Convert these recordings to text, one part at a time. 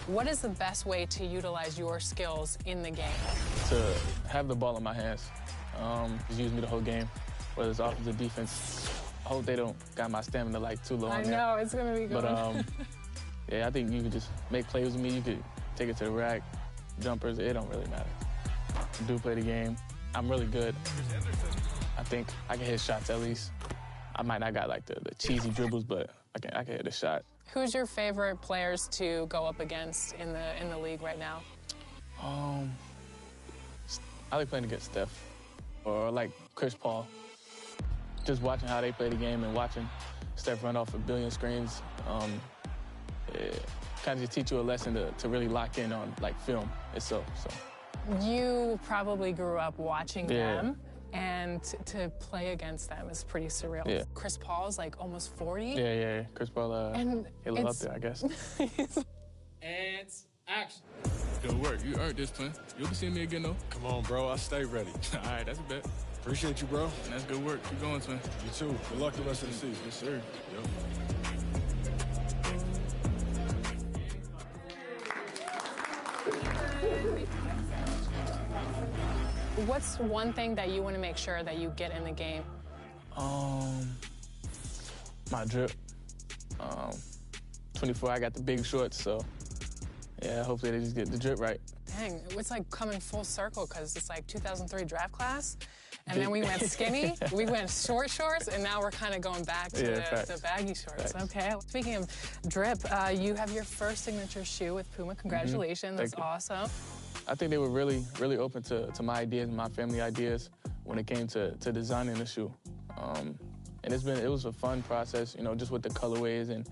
What is the best way to utilize your skills in the game? To have the ball in my hands. Just use me the whole game, whether it's offense or defense. I hope they don't got my stamina like too low on there. I know, it's going to be good. But, yeah, I think you could just make plays with me. You could take it to the rack, jumpers, it don't really matter. I do play the game. I'm really good. I think I can hit shots at least. I might not got like the cheesy dribbles, but I can hit a shot. Who's your favorite players to go up against in the league right now? I like playing against Steph or like Chris Paul. Just watching how they play the game and watching Steph run off a billion screens, it kind of just teach you a lesson to really lock in on like film itself. So you probably grew up watching them. And to play against them is pretty surreal. Yeah. Chris Paul's like almost 40. Yeah. Chris Paul, he live up there, I guess. And action. Good work. You earned this, twin. You'll be seeing me again, though. Come on, bro. I stay ready. All right, that's a bet. Appreciate you, bro. That's good work. Keep going, twin. You too. Good luck the rest of the season. Yes, sir. Yep. What's one thing that you want to make sure that you get in the game? My drip. 24, I got the big shorts, so yeah, hopefully they just get the drip right. Dang, it's like coming full circle because it's like 2003 draft class, and then we went skinny, we went short shorts, and now we're kind of going back to the baggy shorts. Facts. Okay. Speaking of drip, you have your first signature shoe with Puma. Congratulations. That's awesome. I think they were really open to my ideas and my family ideas when it came to designing the shoe. And it was a fun process, you know, just with the colorways, and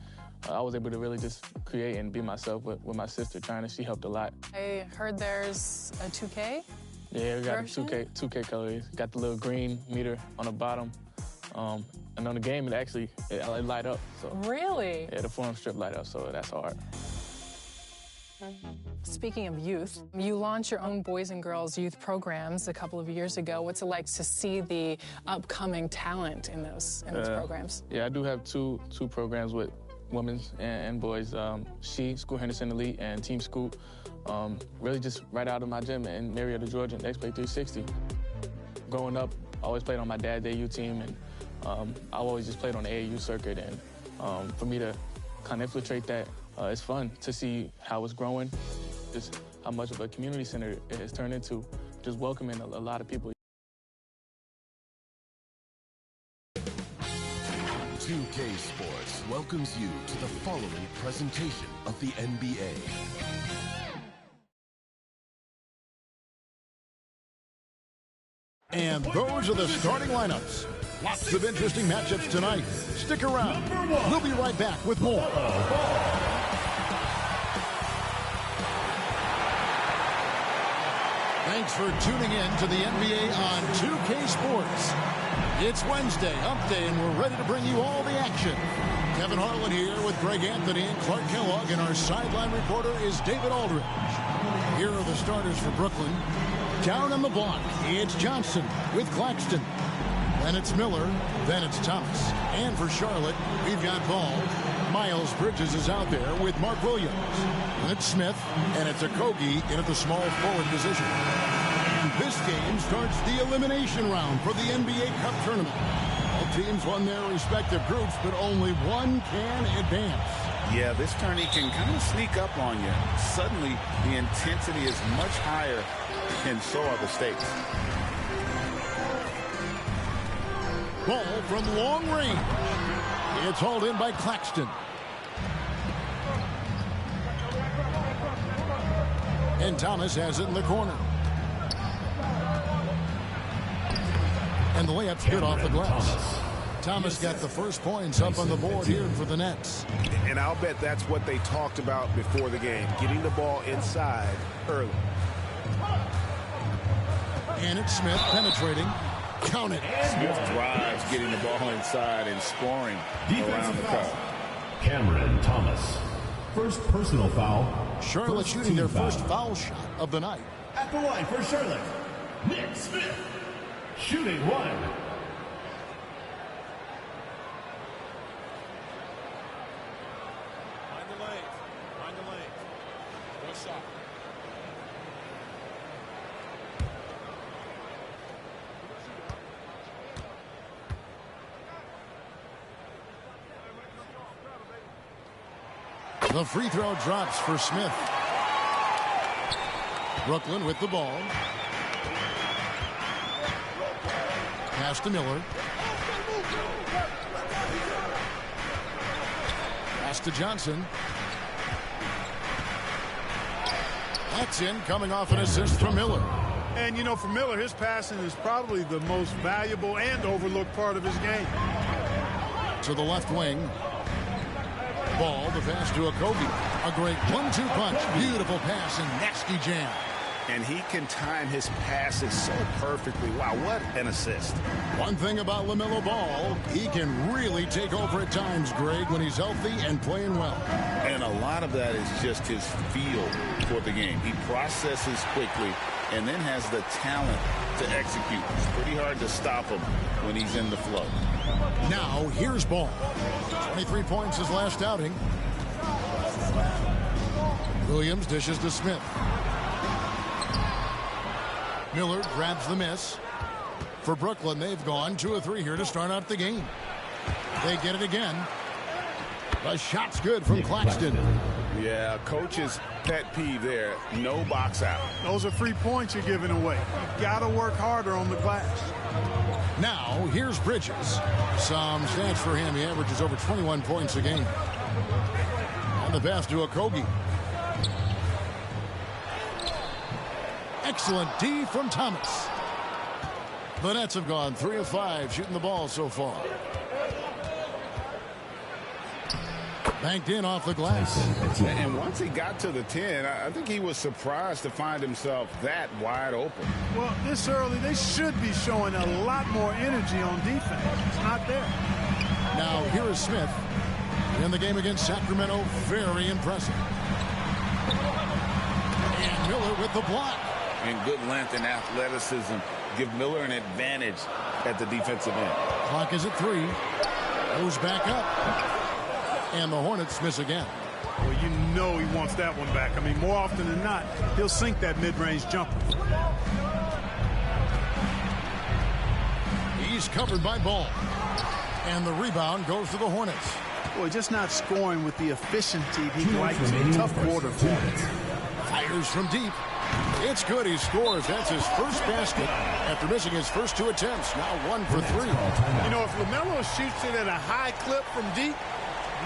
I was able to really just create and be myself with my sister, China. She helped a lot. I heard there's a 2K Yeah, we got version? the 2K colorways. Got the little green meter on the bottom. And on the game, it light up. So Really? yeah, the forum strip light up, so that's hard. Speaking of youth, you launched your own boys and girls youth programs a couple of years ago. What's it like to see the upcoming talent in those programs? Yeah, I do have two programs with women's and boys. School Henderson Elite and Team Scoop. Really just right out of my gym in Marietta, Georgia, and X-Play 360. Growing up, I always played on my dad's AU team, and I always just played on the AAU circuit. And for me to kind of infiltrate that, it's fun to see how it's growing, just how much of a community center it has turned into, just welcoming a lot of people. 2K Sports welcomes you to the following presentation of the NBA. And those are the starting lineups. Lots of interesting matchups tonight. Stick around. We'll be right back with more. Thanks for tuning in to the NBA on 2K Sports. It's Wednesday, Hump Day, and we're ready to bring you all the action. Kevin Harlan here with Greg Anthony and Clark Kellogg, and our sideline reporter is David Aldridge. Here are the starters for Brooklyn. Down on the block, it's Johnson with Claxton. Then it's Miller, then it's Thomas. And for Charlotte, we've got Ball. Miles Bridges is out there with Mark Williams. And it's Smith, and it's Okogie in at the small forward position. And this game starts the elimination round for the NBA Cup tournament. All teams won their respective groups, but only one can advance. Yeah, this tourney can kind of sneak up on you. Suddenly, the intensity is much higher, and so are the stakes. Ball from long range. It's hauled in by Claxton. And Thomas has it in the corner. And the layup's good off the glass. Thomas got the first points up on the board here for the Nets. And I'll bet that's what they talked about before the game, getting the ball inside early. And it's Smith penetrating. Count it. Smith drives, getting the ball inside and scoring around the cup. Cameron Thomas. First personal foul. Charlotte shooting their first foul shot of the night. At the line for Charlotte, Nick Smith. Shooting one. Find the lane. The free throw drops for Smith. Brooklyn with the ball. Pass to Miller. Pass to Johnson. That's in, coming off an assist from Miller. And, you know, for Miller, his passing is probably the most valuable and overlooked part of his game. To the left wing. Ball, the pass to Okogie. A great 1-2 punch. Beautiful pass and nasty jam. And he can time his passes so perfectly. Wow, what an assist. One thing about LaMelo Ball, he can really take over at times, Greg, when he's healthy and playing well. And a lot of that is just his feel for the game. He processes quickly and then has the talent to execute. It's pretty hard to stop him when he's in the flow. Now, here's Ball. 23 points his last outing. Williams dishes to Smith. Miller grabs the miss. For Brooklyn, they've gone 2 of 3 here to start out the game. They get it again. The shot's good from Claxton. Yeah, coach's pet peeve there. No box out. Those are free points you're giving away. You've got to work harder on the glass. Now, here's Bridges. Some stats for him. He averages over 21 points a game. On the pass to Okogie. Excellent D from Thomas. The Nets have gone 3 of 5 shooting the ball so far. Banked in off the glass. And once he got to the 10, I think he was surprised to find himself that wide open. Well, this early, they should be showing a lot more energy on defense. It's not there. Now, here is Smith. In the game against Sacramento, very impressive. And Miller with the block. And good length and athleticism give Miller an advantage at the defensive end. Clock is at 3. Goes back up. And the Hornets miss again. Well, you know he wants that one back. I mean, more often than not, he'll sink that mid-range jumper. He's covered by Ball. And the rebound goes to the Hornets. Boy, just not scoring with the efficiency he'd like to. Tough quarter for him. Fires from deep. It's good. He scores. That's his first basket after missing his first 2 attempts. Now 1 for 3. You know, if LaMelo shoots it at a high clip from deep,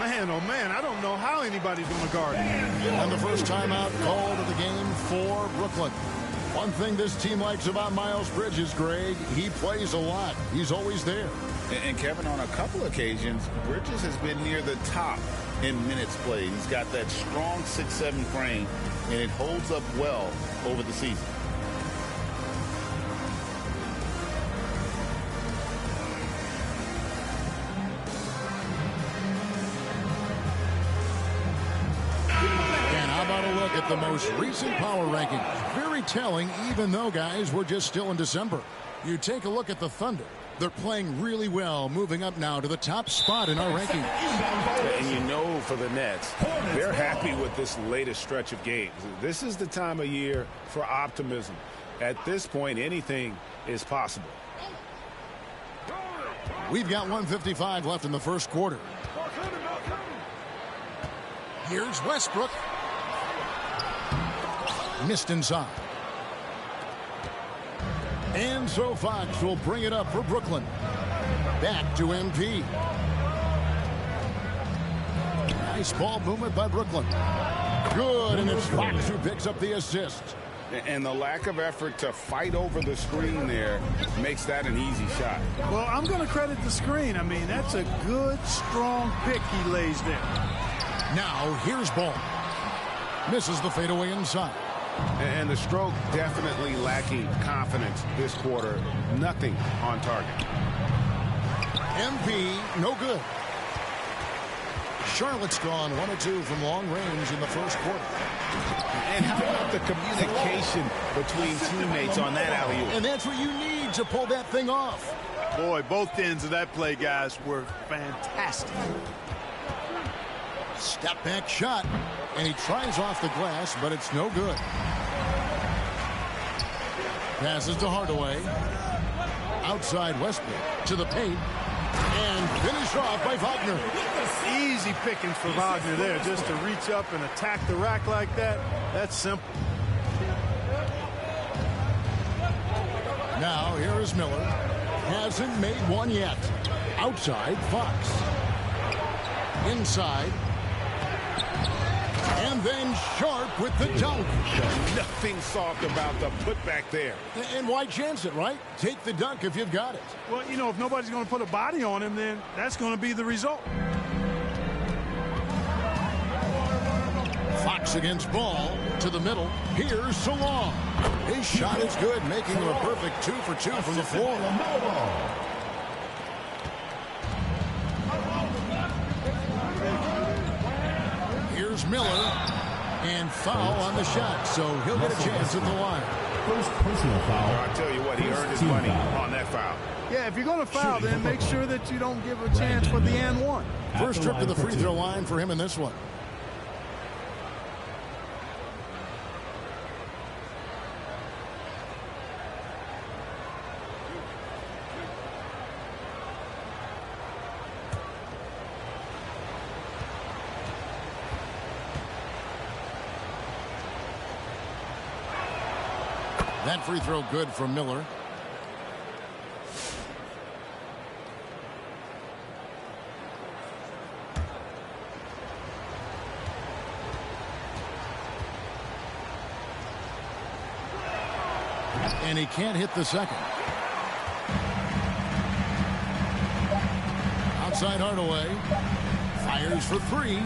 man, oh man, I don't know how anybody's going to guard him. And the first timeout called of the game for Brooklyn. One thing this team likes about Miles Bridges, Greg, he plays a lot. He's always there. And Kevin, on a couple occasions, Bridges has been near the top in minutes played. He's got that strong 6'7" frame, and it holds up well over the season. And how about a look at the most recent power ranking? Very telling, even though, guys, we're just still in December. You take a look at the Thunder. They're playing really well, moving up now to the top spot in our rankings. And you know, for the Nets, they're happy with this latest stretch of games. This is the time of year for optimism. At this point, anything is possible. We've got 1:55 left in the first quarter. Here's Westbrook. Missed inside. And so Fox will bring it up for Brooklyn. Back to MP. Nice ball movement by Brooklyn. Good, and it's Fox who picks up the assist. And the lack of effort to fight over the screen there makes that an easy shot. Well, I'm going to credit the screen. I mean, that's a good, strong pick he lays there. Now, here's Ball. Misses the fadeaway inside. And the stroke definitely lacking confidence this quarter. Nothing on target. MP, no good. Charlotte's gone 1 of 2 from long range in the first quarter. And how about the communication between teammates on that alley-oop? And that's what you need to pull that thing off. Boy, both ends of that play, guys, were fantastic. Step back shot, and he tries off the glass, but it's no good. Passes to Hardaway. Outside Westbrook to the paint. And finished off by Wagner. Easy pickings for Wagner there, just to reach up and attack the rack like that. That's simple. Now here is Miller. Hasn't made one yet. Outside, Fox. Inside. And then Sharp with the dunk. Nothing soft about the putback there. And why chance it, right? Take the dunk if you've got it. Well, you know, if nobody's going to put a body on him, then that's going to be the result. Fox against Ball to the middle. Here's Salong. His shot is good, making him a perfect 2 for 2 from the floor. Here's Miller. And foul on the shot, so he'll get a chance at the line. First personal foul. I'll tell you what, he earned his money on that foul. Yeah, if you're going to foul, then make sure that you don't give a chance for the and one. First trip to the free throw line for him in this one. That free throw good from Miller. And he can't hit the second. Outside Hardaway. Fires for 3.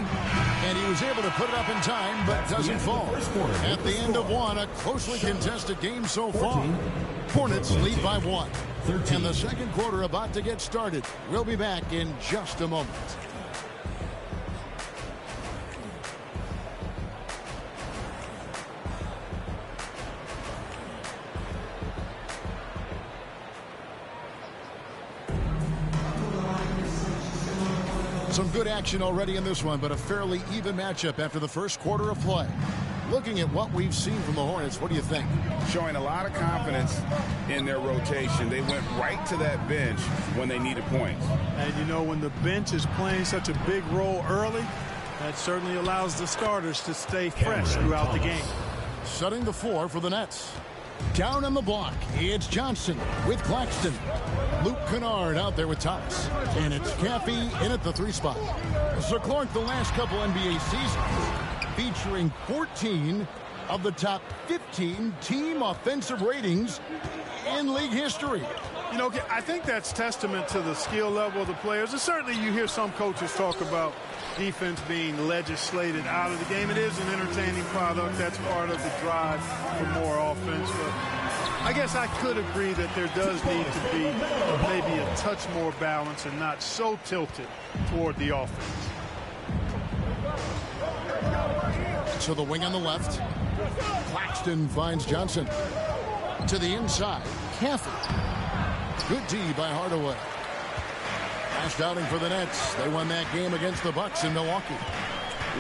And he was able to put it up in time, but doesn't fall. At the end of one, a closely contested game so far. Hornets lead by 1. And the second quarter about to get started. We'll be back in just a moment. Some good action already in this one, but a fairly even matchup after the first quarter of play. Looking at what we've seen from the Hornets, what do you think? Showing a lot of confidence in their rotation. They went right to that bench when they needed points. And you know, when the bench is playing such a big role early, that certainly allows the starters to stay fresh throughout the game. Setting the floor for the Nets. Down on the block, it's Johnson with Claxton. Luke Kennard out there with Thomas. And it's Caffey in at the 3 spot. So Clark, the last couple NBA seasons, featuring 14 of the top 15 team offensive ratings in league history. You know, I think that's testament to the skill level of the players. And certainly you hear some coaches talk about defense being legislated out of the game. It is an entertaining product. That's part of the drive for more offense. But I guess I could agree that there does need to be maybe a touch more balance and not so tilted toward the offense. To the wing on the left. Claxton finds Johnson. To the inside. Caffey. Good D by Hardaway. Last outing for the Nets. They won that game against the Bucks in Milwaukee.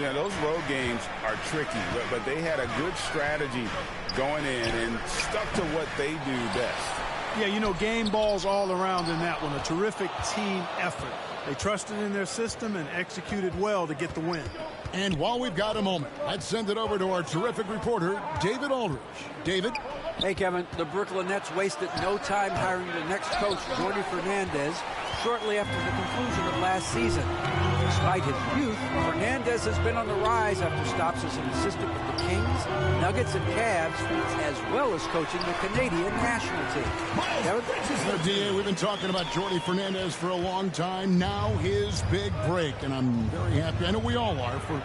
Yeah, those road games are tricky, but they had a good strategy going in and stuck to what they do best. Yeah, you know, game balls all around in that one. A terrific team effort. They trusted in their system and executed well to get the win. And while we've got a moment, let's send it over to our terrific reporter, David Aldridge. David? Hey, Kevin. The Brooklyn Nets wasted no time hiring the next coach, Jordi Fernandez, shortly after the conclusion of last season. Despite his youth, Fernandez has been on the rise after stops as an assistant with the Kings, Nuggets, and Cavs, as well as coaching the Canadian national team. DA, we've been talking about Jordi Fernandez for a long time. Now his big break, and I'm very happy. I know we all are for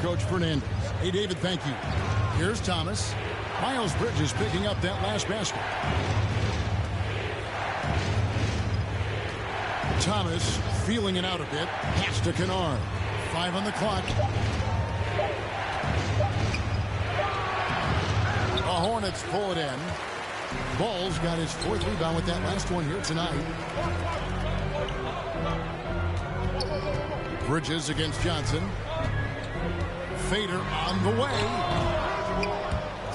Coach Fernandez. Hey, David, thank you. Here's Thomas. Miles Bridges picking up that last basket. Thomas feeling it out a bit. Pass to Kennard. 5 on the clock. The Hornets pull it in. Ball's got his 4th rebound with that last one here tonight. Bridges against Johnson. Fader on the way.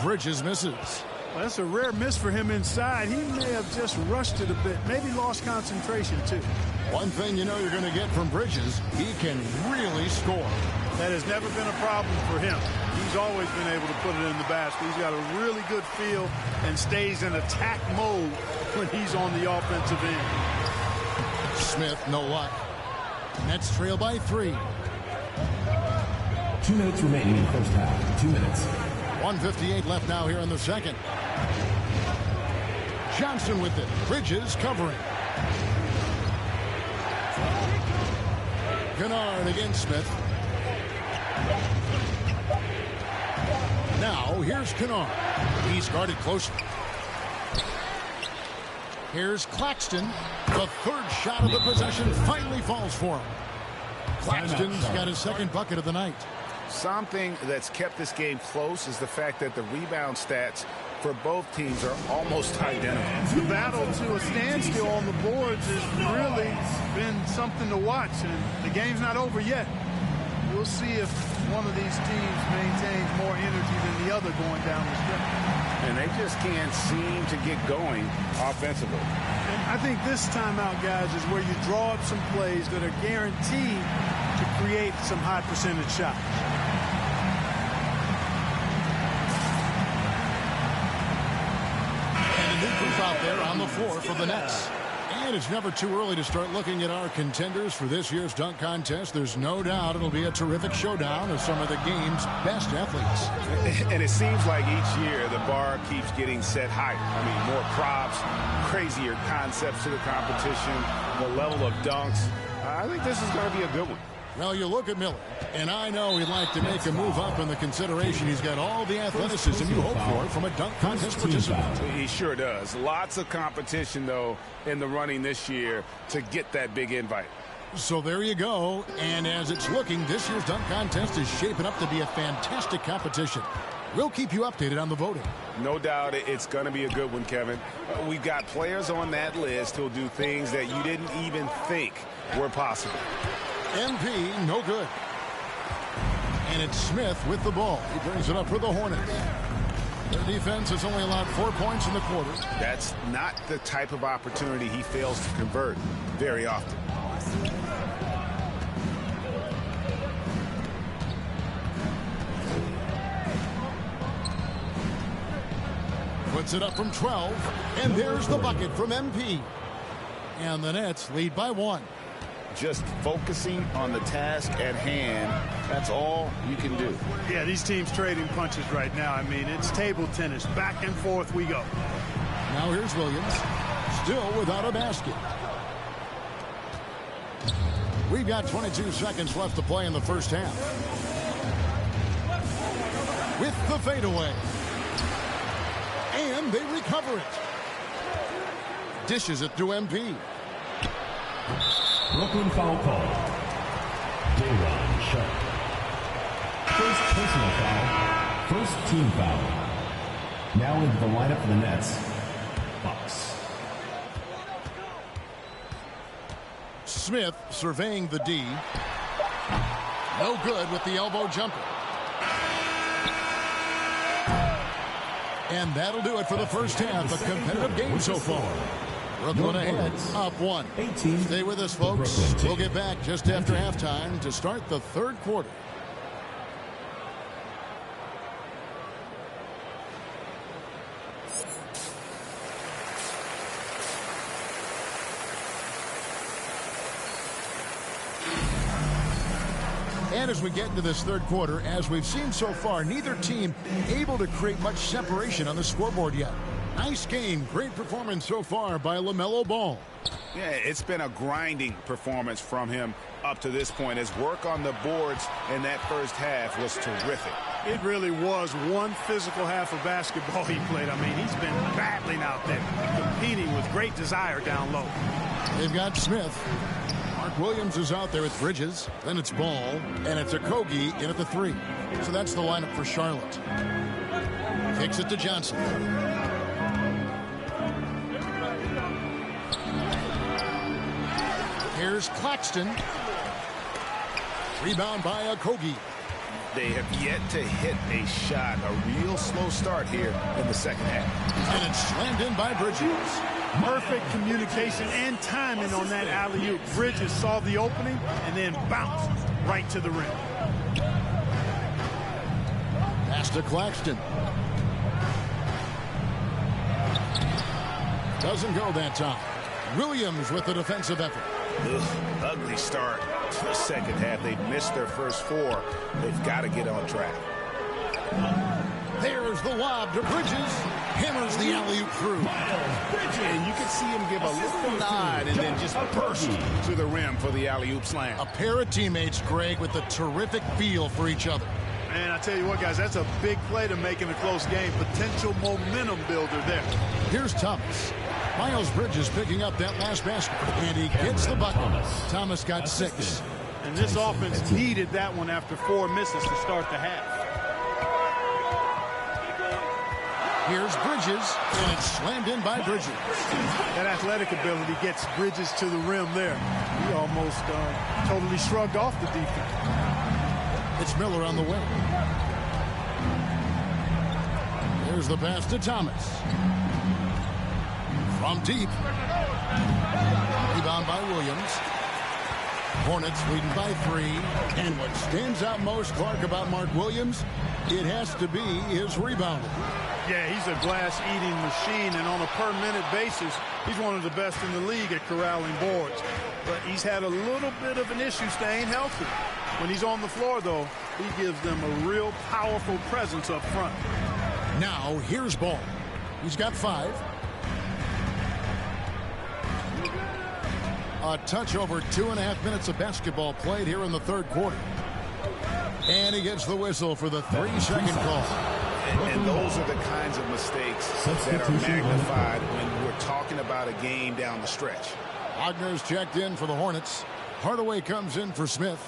Bridges misses. Well, that's a rare miss for him inside. He may have just rushed it a bit, maybe lost concentration too. One thing you know you're going to get from Bridges, he can really score. That has never been a problem for him. He's always been able to put it in the basket. He's got a really good feel and stays in attack mode when he's on the offensive end. Smith, no luck. Nets trail by 3. 2 minutes remaining in the first half. 2 minutes. 1:58 left now here in the second. Johnson with it. Bridges covering. Kennard against Smith. Now here's Kennard. He's guarded closely. Here's Claxton. The third shot of the possession finally falls for him. Claxton's got his second bucket of the night. Something that's kept this game close is the fact that the rebound stats for both teams are almost identical. The battle to a standstill on the boards has really been something to watch, and the game's not over yet. We'll see if one of these teams maintains more energy than the other going down the stretch. And they just can't seem to get going offensively. And I think this timeout, guys, is where you draw up some plays that are guaranteed to create some high percentage shots. And a new group out there on the floor for the Nets. And it's never too early to start looking at our contenders for this year's dunk contest. There's no doubt it'll be a terrific showdown of some of the game's best athletes. And it seems like each year the bar keeps getting set higher. I mean, more props, crazier concepts to the competition, the level of dunks. I think this is going to be a good one. Well, you look at Miller, and I know he'd like to make a move up in the consideration. He's got all the athleticism you hope for from a dunk contest participant. He sure does. Lots of competition, though, in the running this year to get that big invite. So there you go. And as it's looking, this year's dunk contest is shaping up to be a fantastic competition. We'll keep you updated on the voting. No doubt it's going to be a good one, Kevin. We've got players on that list who'll do things that you didn't even think were possible. MP, no good. And it's Smith with the ball. He brings it up for the Hornets. Their defense has only allowed 4 points in the quarter. That's not the type of opportunity he fails to convert very often. Puts it up from 12. And there's the bucket from MP. And the Nets lead by 1. Just focusing on the task at hand, that's all you can do. Yeah, these teams trading punches right now. I mean, it's table tennis. Back and forth we go. Now here's Williams, still without a basket. We've got 22 seconds left to play in the first half. With the fadeaway. And they recover it. Dishes it through MP. Brooklyn foul call. Day'Ron Sharpe. First personal foul. First team foul. Now into the lineup for the Nets. Bucks. Smith surveying the D. No good with the elbow jumper. And that'll do it for the first half. A competitive game so far. Brooklyn ahead, up 1. Stay with us, folks. We'll get back just after halftime to start the third quarter. And as we get into this third quarter, as we've seen so far, neither team able to create much separation on the scoreboard yet. Nice game. Great performance so far by LaMelo Ball. Yeah, it's been a grinding performance from him up to this point. His work on the boards in that first half was terrific. It really was one physical half of basketball he played. I mean, he's been battling out there, competing with great desire down low. They've got Smith. Mark Williams is out there with Bridges. Then it's Ball, and it's Okogie in at the 3. So that's the lineup for Charlotte. Kicks it to Johnson. Here's Claxton. Rebound by Okogie. They have yet to hit a shot, a real slow start here in the second half. And it's slammed in by Bridges. Perfect communication and timing on that alley-oop. Bridges saw the opening and then bounced right to the rim. Pass to Claxton. Doesn't go that time. Williams with the defensive effort. Ugly start to the second half. They've missed their first 4. They've got to get on track. There's the lob to Bridges. Hammers the alley-oop through. And you can see him give a little nod and then just burst to the rim for the alley-oop slam. A pair of teammates, Greg, with a terrific feel for each other. And I tell you what, guys, that's a big play to make in a close game. Potential momentum builder there. Here's Thomas. Miles Bridges picking up that last basket, and he gets the bucket. Thomas got 6. And this offense needed that one after 4 misses to start the half. Here's Bridges, and it's slammed in by Bridges. That athletic ability gets Bridges to the rim there. He almost totally shrugged off the defense. It's Miller on the wing. There's the pass to Thomas. From deep. Rebound by Williams. Hornets leading by 3. And what stands out most, Clark, about Mark Williams, it has to be his rebounding. Yeah, he's a glass-eating machine, and on a per-minute basis, he's one of the best in the league at corralling boards. But he's had a little bit of an issue staying healthy. When he's on the floor, though, he gives them a real powerful presence up front. Now, here's Ball. He's got 5. A touch over 2.5 minutes of basketball played here in the third quarter. And he gets the whistle for the 3-second call. And those are the kinds of mistakes that are magnified when we're talking about a game down the stretch. Wagner's checked in for the Hornets. Hardaway comes in for Smith.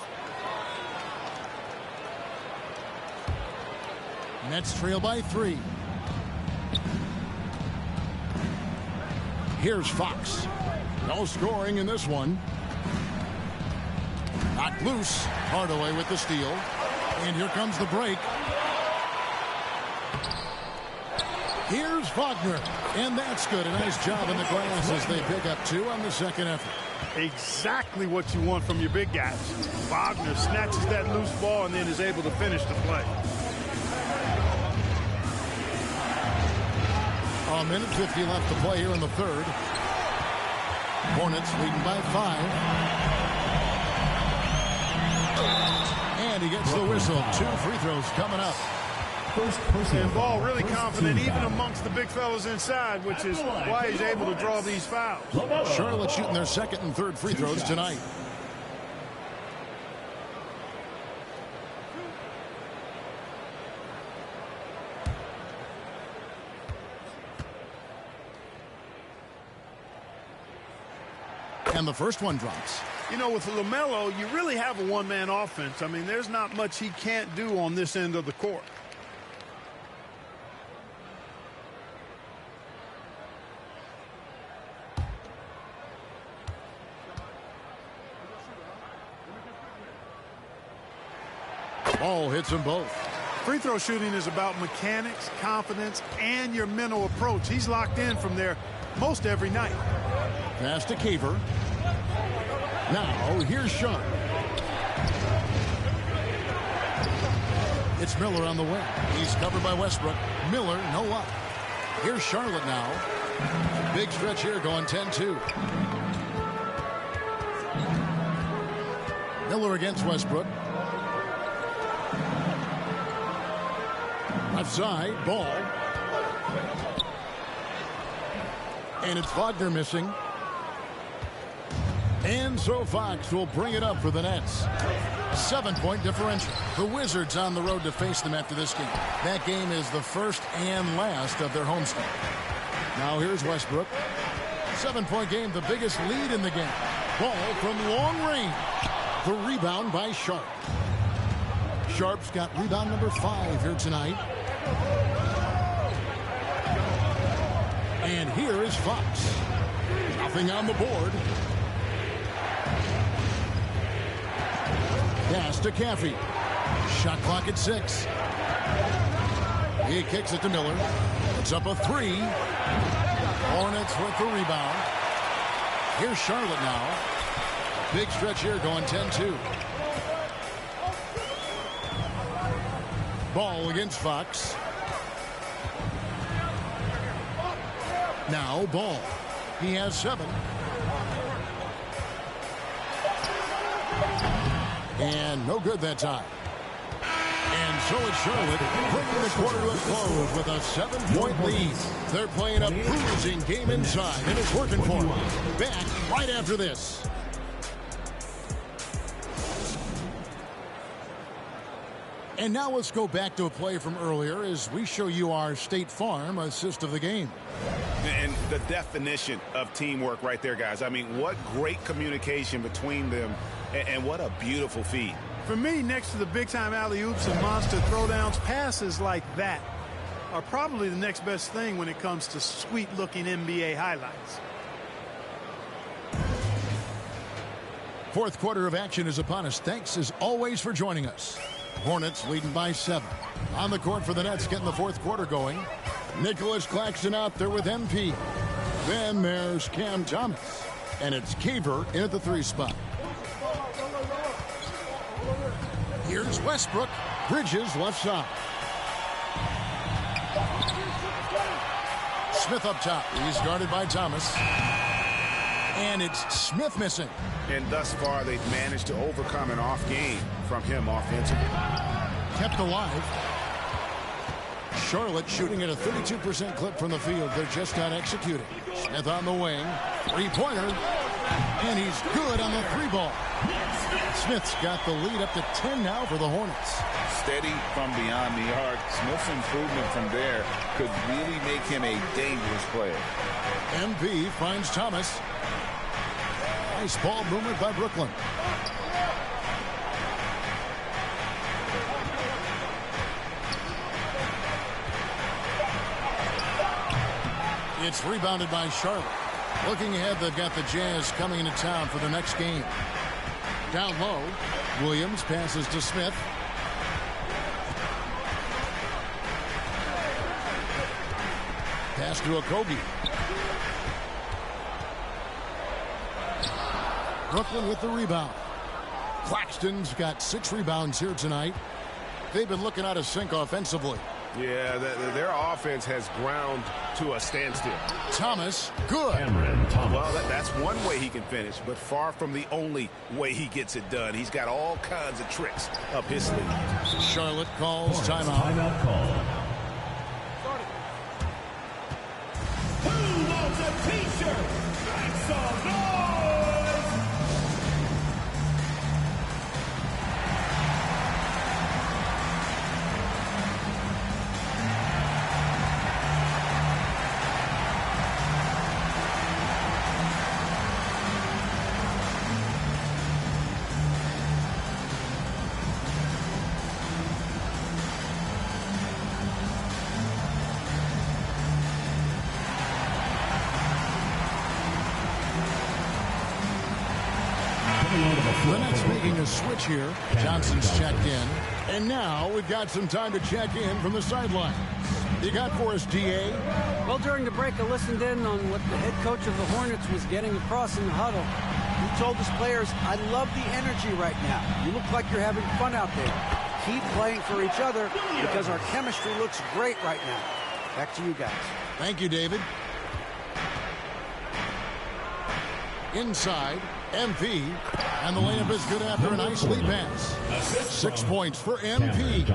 Nets trail by 3. Here's Fox. No scoring in this one. Knocked loose. Hardaway with the steal. And here comes the break. Here's Wagner. And that's good. A nice job in the glass as they pick up 2 on the second effort. Exactly what you want from your big guys. Wagner snatches that loose ball and then is able to finish the play. A minute 50 left to play here in the third. Hornets leading by 5. And he gets the whistle. 2 free throws coming up. And Ball really confident even amongst the big fellas inside, which is why he's able to draw these fouls. Charlotte shooting their second and third free throws tonight. And the first one drops. You know, with LaMelo, you really have a one-man offense. I mean, there's not much he can't do on this end of the court. Ball hits them both. Free throw shooting is about mechanics, confidence, and your mental approach. He's locked in from there most every night. Pass to Caver. Now, here's Sharp. It's Miller on the wing. He's covered by Westbrook. Miller, no up. Here's Charlotte now. Big stretch here going 10-2. Miller against Westbrook. Left side, Ball. And it's Wagner missing. And so Fox will bring it up for the Nets. 7-point differential. The Wizards on the road to face them after this game. That game is the first and last of their homestand. Now here's Westbrook. 7-point game, the biggest lead in the game. Ball from long range. The rebound by Sharp. Sharp's got rebound number 5 here tonight. And here is Fox. Nothing on the board. Pass to Caffey. Shot clock at 6. He kicks it to Miller. It's up a 3. Hornets with the rebound. Here's Charlotte now. Big stretch here going 10-2. Ball against Fox. Now Ball. He has 7. And no good that time. And so it's Charlotte bringing the quarter to a close with a 7-point lead. They're playing a bruising game inside, and it's working for them. Back right after this. And now let's go back to a play from earlier as we show you our State Farm assist of the game. And the definition of teamwork right there, guys. I mean, what great communication between them, and what a beautiful feed. For me, next to the big-time alley-oops and monster throwdowns, passes like that are probably the next best thing when it comes to sweet-looking NBA highlights. Fourth quarter of action is upon us. Thanks, as always, for joining us. Hornets leading by 7. On the court for the Nets, getting the fourth quarter going. Nicholas Claxton out there with MP. Then there's Cam Thomas. And it's Caver in at the 3 spot. Here's Westbrook. Bridges left side. Smith up top. He's guarded by Thomas. And it's Smith missing. And thus far, they've managed to overcome an off game from him offensively. Kept alive. Charlotte shooting at a 32% clip from the field. They're just not executing. Smith on the wing. 3-pointer. And he's good on the 3-ball. Smith's got the lead up to 10 now for the Hornets. Steady from beyond the arc. Smith's improvement from there could really make him a dangerous player. MP finds Thomas. Nice ball movement by Brooklyn. It's rebounded by Charlotte. Looking ahead, they've got the Jazz coming into town for the next game. Down low, Williams passes to Smith. Pass to Okogie. Brooklyn with the rebound. Claxton's got 6 rebounds here tonight. They've been looking out of sync offensively. Yeah, their offense has ground to a standstill. Thomas, good. Well, that's one way he can finish, but far from the only way he gets it done. He's got all kinds of tricks up his sleeve. Charlotte calls timeout. Timeout call. Who wants a t-shirt? Make some noise! The Nets making a switch here. Johnson's checked in. And now we've got some time to check in from the sideline. You got for us, D.A.? Well, during the break, I listened in on what the head coach of the Hornets was getting across in the huddle. He told his players, I love the energy right now. You look like you're having fun out there. Keep playing for each other because our chemistry looks great right now. Back to you guys. Thank you, David. Inside, MP, and the layup is good after a nice lead pass. 6 points for MP.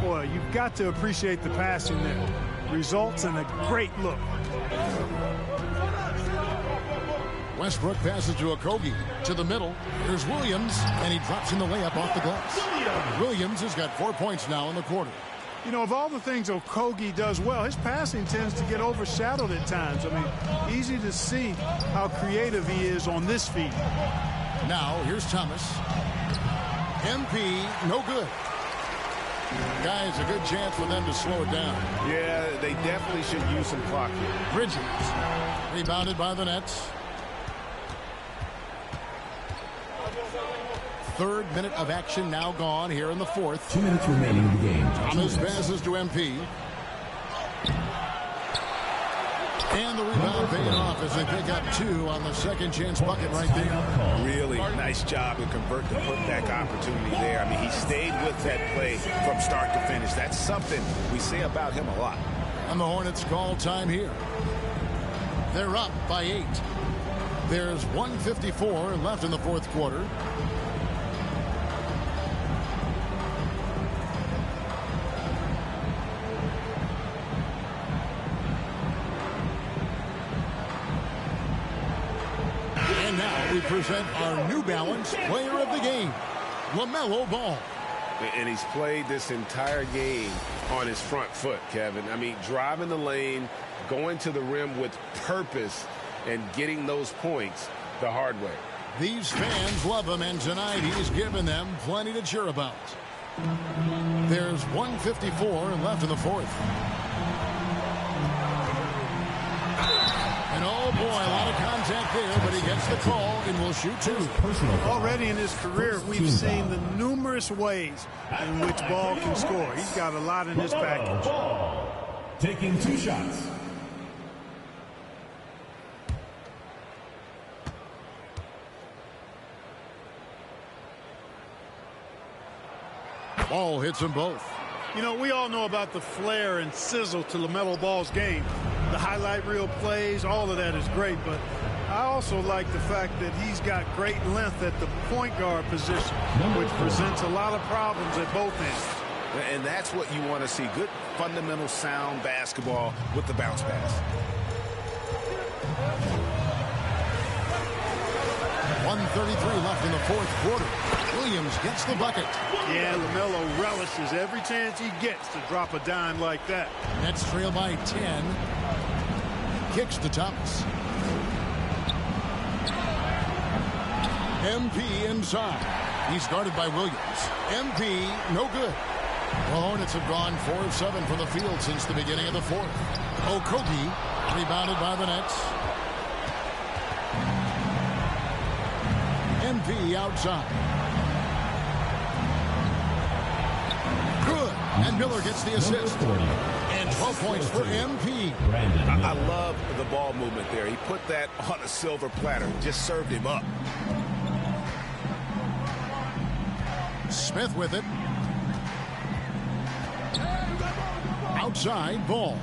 Boy, you've got to appreciate the passing there. Results in a great look. Westbrook passes to Okogie. To the middle. Here's Williams, and he drops in the layup off the glass. Williams has got 4 points now in the quarter. You know, of all the things Okogie does well, his passing tends to get overshadowed at times. I mean, easy to see how creative he is on this feed. Now, here's Thomas. MP, no good. Guys, a good chance for them to slow it down. Yeah, they definitely should use some clock here. Bridges, rebounded by the Nets. Third minute of action now gone here in the fourth. 2 minutes remaining in the game. Thomas passes to MP. And the rebound paying off as they pick up 2 on the second chance bucket right there. Really nice job to convert the putback opportunity there. I mean, he stayed with that play from start to finish. That's something we say about him a lot. And the Hornets call time here. They're up by 8. There's 1:54 left in the fourth quarter. And now we present our New Balance player of the game, LaMelo Ball. And he's played this entire game on his front foot, Kevin. I mean, driving the lane, going to the rim with purpose, and getting those points the hard way. These fans love him, and tonight he's given them plenty to cheer about. There's 1:54 left in the fourth. And oh boy, a lot of contact there, but he gets the call and will shoot 2. Already in his career, we've seen the numerous ways in which Ball can score. He's got a lot in his package. Taking 2 shots. Ball hits them both. You know, we all know about the flair and sizzle to LaMelo Ball's game. The highlight reel plays, all of that is great, but I also like the fact that he's got great length at the point guard position, which presents a lot of problems at both ends. And that's what you want to see. Good, fundamental, sound basketball with the bounce pass. 1:33 left in the fourth quarter. Williams gets the bucket. Yeah, LaMelo relishes every chance he gets to drop a dime like that. Nets trail by 10. Kicks to Thomas. MP inside. He's guarded by Williams. MP, no good. The Hornets have gone 4 of 7 from the field since the beginning of the fourth. Okogie rebounded by the Nets. MP outside. Good. And Miller gets the assist. And 12 points for MP. I love the ball movement there. He put that on a silver platter. Just served him up. Smith with it. Outside, Ball.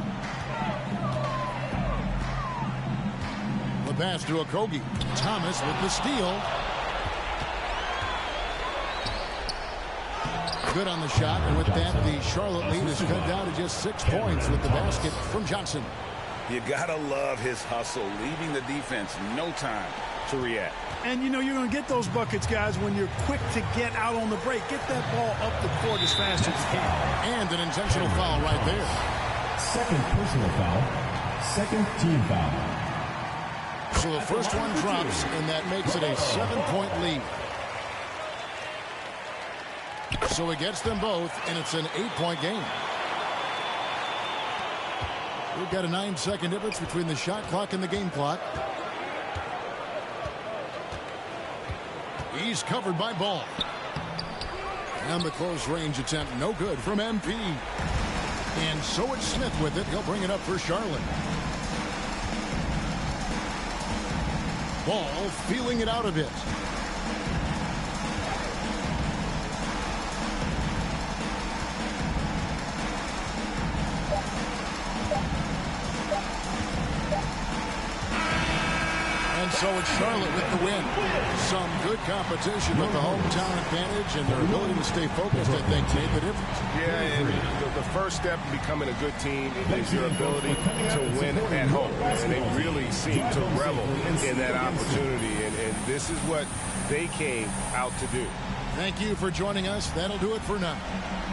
The pass to Okogie. Thomas with the steal. Good on the shot, and with that, the Charlotte lead is cut down to just 6 points with the basket from Johnson. You gotta love his hustle, leaving the defense no time to react. And you know you're going to get those buckets, guys, when you're quick to get out on the break. Get that ball up the court as fast as you can. And an intentional foul right there. Second personal foul. Second team foul. So the first one drops, and that makes it a 7-point lead. So it gets them both, and it's an 8-point game. We've got a 9-second difference between the shot clock and the game clock. He's covered by Ball. And the close range attempt, no good from MP. And so it's Smith with it. He'll bring it up for Charlotte. Ball feeling it out a bit. And so it's Charlotte with the win. Some good competition with the hometown advantage and their ability to stay focused, I think, made the difference. Yeah, and the first step in becoming a good team is your ability to win at home. And they really seem to revel in that opportunity, and this is what they came out to do. Thank you for joining us. That'll do it for now.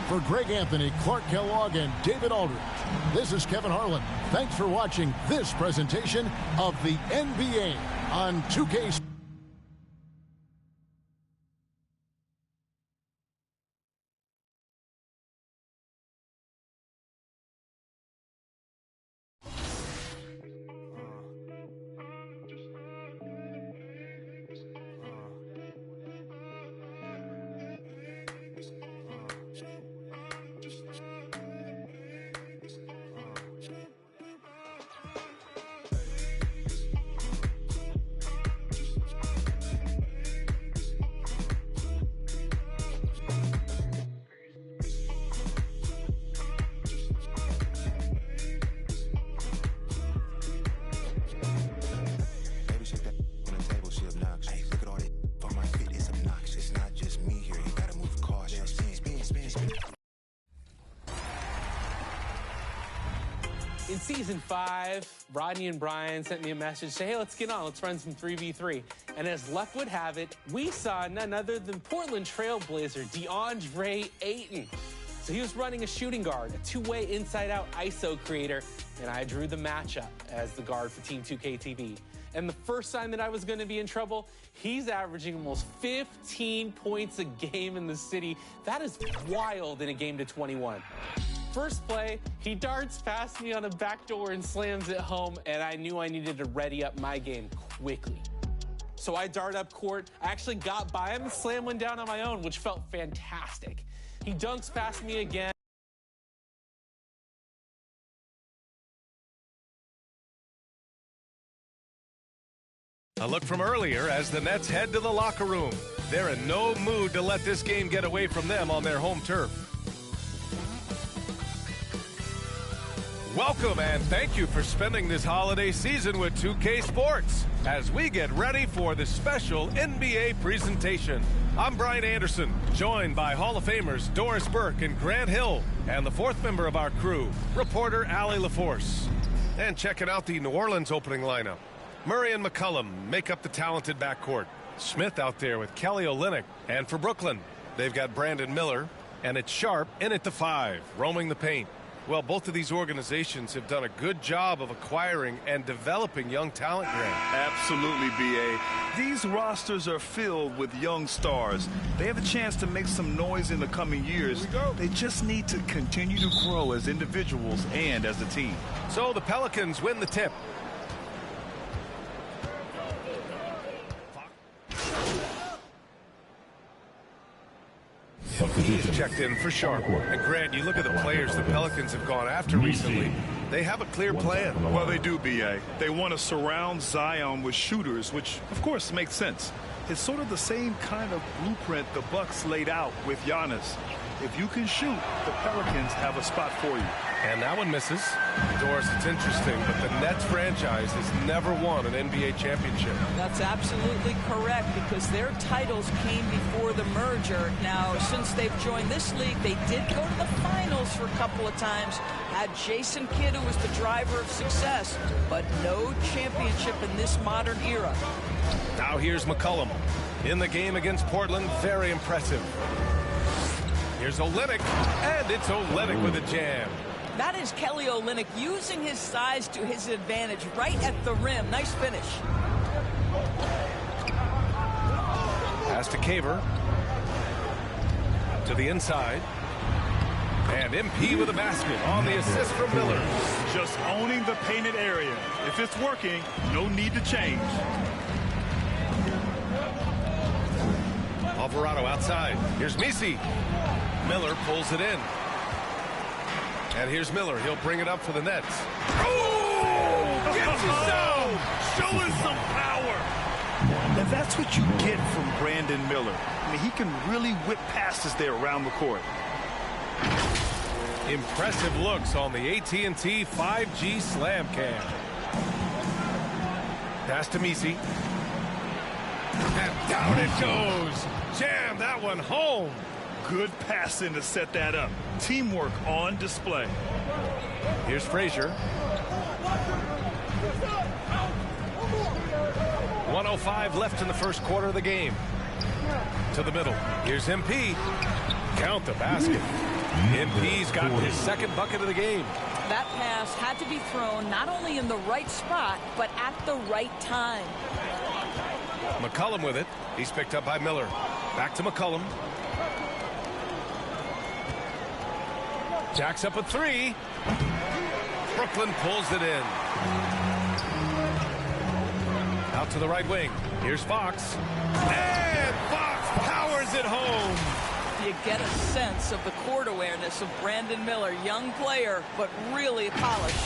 For Greg Anthony, Clark Kellogg, and David Aldridge, this is Kevin Harlan. Thanks for watching this presentation of the NBA on 2K. In season 5, Rodney and Brian sent me a message, say, hey, let's get on, let's run some 3v3. And as luck would have it, we saw none other than Portland Trailblazer DeAndre Ayton. So he was running a shooting guard, a two-way inside-out ISO creator, and I drew the matchup as the guard for Team 2K TV. And the first sign that I was going to be in trouble, he's averaging almost 15 points a game in the city. That is wild in a game to 21. First play, he darts past me on a backdoor and slams it home, and I knew I needed to ready up my game quickly. So I dart up court, I actually got by him and slammed one down on my own, which felt fantastic. He dunks past me again. A look from earlier as the Nets head to the locker room. They're in no mood to let this game get away from them on their home turf. Welcome and thank you for spending this holiday season with 2K Sports as we get ready for the special NBA presentation. I'm Brian Anderson, joined by Hall of Famers Doris Burke and Grant Hill, and the fourth member of our crew, reporter Allie LaForce. And checking out the New Orleans opening lineup. Murray and McCollum make up the talented backcourt. Smith out there with Kelly Olynyk. And for Brooklyn, they've got Brandon Miller, and it's Sharp in at the 5, roaming the paint. Well, both of these organizations have done a good job of acquiring and developing young talent, Grant. Absolutely, B.A. These rosters are filled with young stars. They have a chance to make some noise in the coming years. They just need to continue to grow as individuals and as a team. So the Pelicans win the tip. He's checked in for Sharp. And Grant, you look at the players the Pelicans have gone after recently. They have a clear plan. Well, they do, B.A. They want to surround Zion with shooters, which, of course, makes sense. It's sort of the same kind of blueprint the Bucks laid out with Giannis. If you can shoot, the Pelicans have a spot for you. And that one misses. Doris, it's interesting, but the Nets franchise has never won an NBA championship. That's absolutely correct, because their titles came before the merger. Now, since they've joined this league, they did go to the finals for a couple of times. Had Jason Kidd, who was the driver of success, but no championship in this modern era. Now here's McCollum. In the game against Portland, very impressive. Here's Olynyk, and it's Olynyk with a jam. That is Kelly Olynyk using his size to his advantage right at the rim. Nice finish. Pass to Caver. To the inside. And MP with a basket on the assist from Miller. Just owning the painted area. If it's working, no need to change. Alvarado outside. Here's Misi. Miller pulls it in. And here's Miller. He'll bring it up for the Nets. Oh! Gets you down! Showing some power! Now that's what you get from Brandon Miller. I mean, he can really whip passes there around the court. Impressive looks on the AT&T 5G Slam Cam. Pass to Misi. And down it goes. Jam that one home. Good passing to set that up. Teamwork on display. Here's Frazier. 1:05 left in the first quarter of the game. To the middle. Here's MP. Count the basket. MP's got his second bucket of the game. That pass had to be thrown not only in the right spot, but at the right time. McCollum with it. He's picked up by Miller. Back to McCollum. Jacks up a 3. Brooklyn pulls it in. Out to the right wing. Here's Fox. And Fox powers it home. You get a sense of the court awareness of Brandon Miller. Young player, but really polished.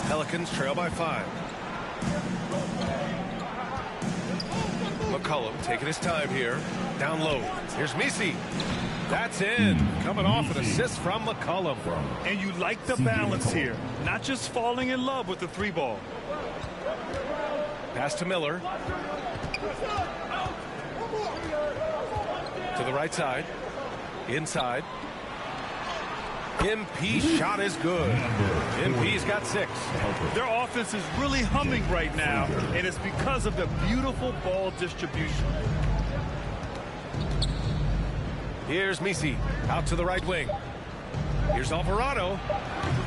Pelicans trail by 5. McCollum taking his time here. Down low. Here's Misi. That's in. Coming off an assist from McCollum. And you like the balance here. Not just falling in love with the 3-ball. Pass to Miller. To the right side. Inside. MP's shot is good. MP's got 6. Their offense is really humming right now, and it's because of the beautiful ball distribution. Here's Misi out to the right wing. Here's Alvarado.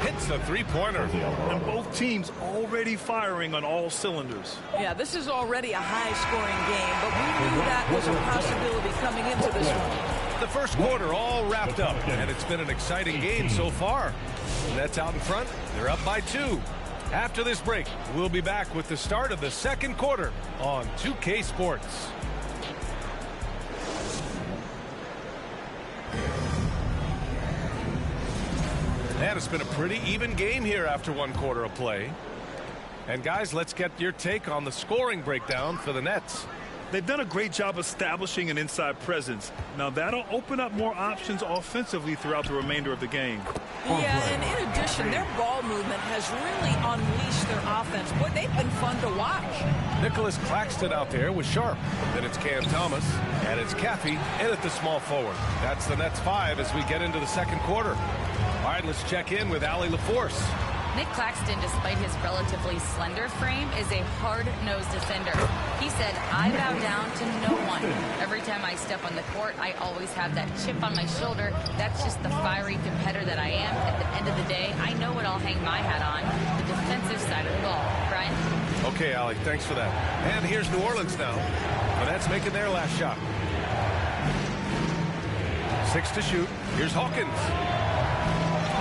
Hits a three-pointer. And both teams already firing on all cylinders. Yeah, this is already a high-scoring game, but we knew that was a possibility coming into this one. The first quarter all wrapped up, and it's been an exciting game so far. Nets out in front. They're up by 2. After this break, we'll be back with the start of the second quarter on 2K Sports. And it's been a pretty even game here after 1 quarter of play. And guys, let's get your take on the scoring breakdown for the Nets. They've done a great job establishing an inside presence. Now that'll open up more options offensively throughout the remainder of the game. Yeah, and in addition, their ball movement has really unleashed their offense. Boy, they've been fun to watch. Nicholas Claxton out there with Sharp. Then it's Cam Thomas, and it's Caffey in at the small forward. That's the Nets 5 as we get into the second quarter. All right, let's check in with Allie LaForce. Nick Claxton, despite his relatively slender frame, is a hard-nosed defender. He said, "I bow down to no one. Every time I step on the court, I always have that chip on my shoulder. That's just the fiery competitor that I am. At the end of the day, I know what I'll hang my hat on, the defensive side of the ball." Brian? Okay, Allie, thanks for that. And here's New Orleans now. The Nets making their last shot. 6 to shoot. Here's Hawkins.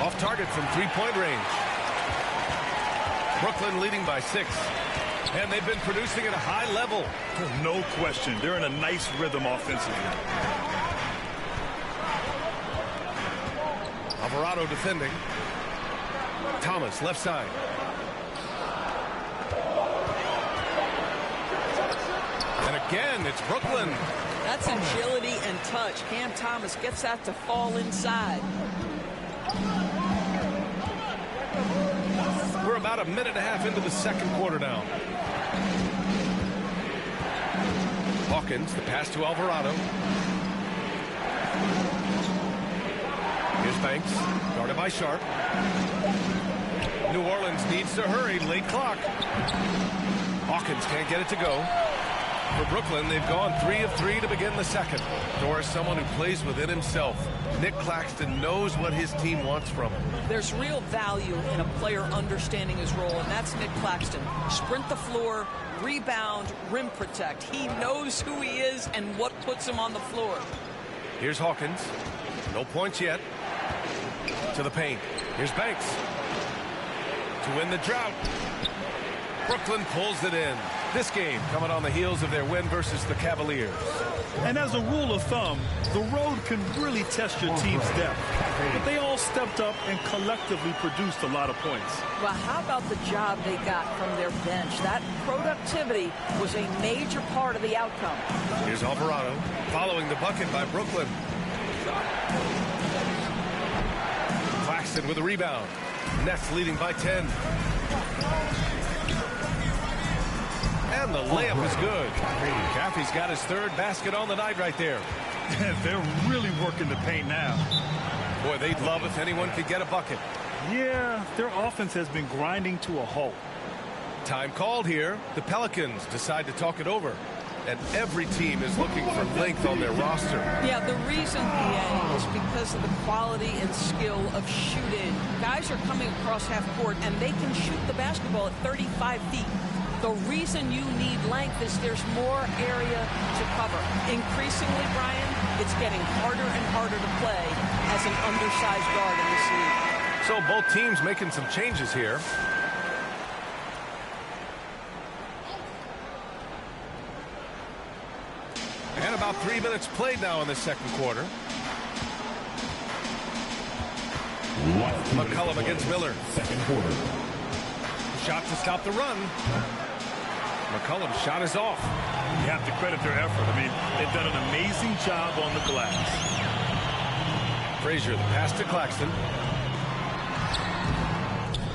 Off target from three-point range. Brooklyn leading by 6. And they've been producing at a high level. No question. They're in a nice rhythm offensively. Alvarado defending. Thomas left side. And again, it's Brooklyn. That's agility and touch. Cam Thomas gets that to fall inside. We're about a minute and a half into the second quarter now. Hawkins, the pass to Alvarado. Here's Banks, guarded by Sharp. New Orleans needs to hurry, late clock. Hawkins can't get it to go. For Brooklyn, they've gone 3 of 3 to begin the second. Doris, someone who plays within himself. Nick Claxton knows what his team wants from him. There's real value in a player understanding his role, and that's Nick Claxton. Sprint the floor, rebound, rim protect. He knows who he is and what puts him on the floor. Here's Hawkins. No points yet. To the paint. Here's Banks. To win the drought. Brooklyn pulls it in. This game coming on the heels of their win versus the Cavaliers. And as a rule of thumb, the road can really test your team's depth. But they all stepped up and collectively produced a lot of points. Well, how about the job they got from their bench? That productivity was a major part of the outcome. Here's Alvarado following the bucket by Brooklyn. Claxton with a rebound. Nets leading by 10. And the layup is good. Caffey's got his 3rd basket on the night right there. They're really working the paint now. Boy, they'd love if anyone could get a bucket. Yeah, their offense has been grinding to a halt. Time called here. The Pelicans decide to talk it over. And every team is looking for length on their roster. Yeah, the reason, PA, is because of the quality and skill of shooting. Guys are coming across half court, and they can shoot the basketball at 35 feet. The reason you need length is there's more area to cover. Increasingly, Brian, it's getting harder and harder to play as an undersized guard in this league. So both teams making some changes here. And about 3 minutes played now in the second quarter. McCollum against Miller. Second quarter. Shot to stop the run. McCollum's shot is off. You have to credit their effort. I mean, they've done an amazing job on the glass. Frazier, the pass to Claxton.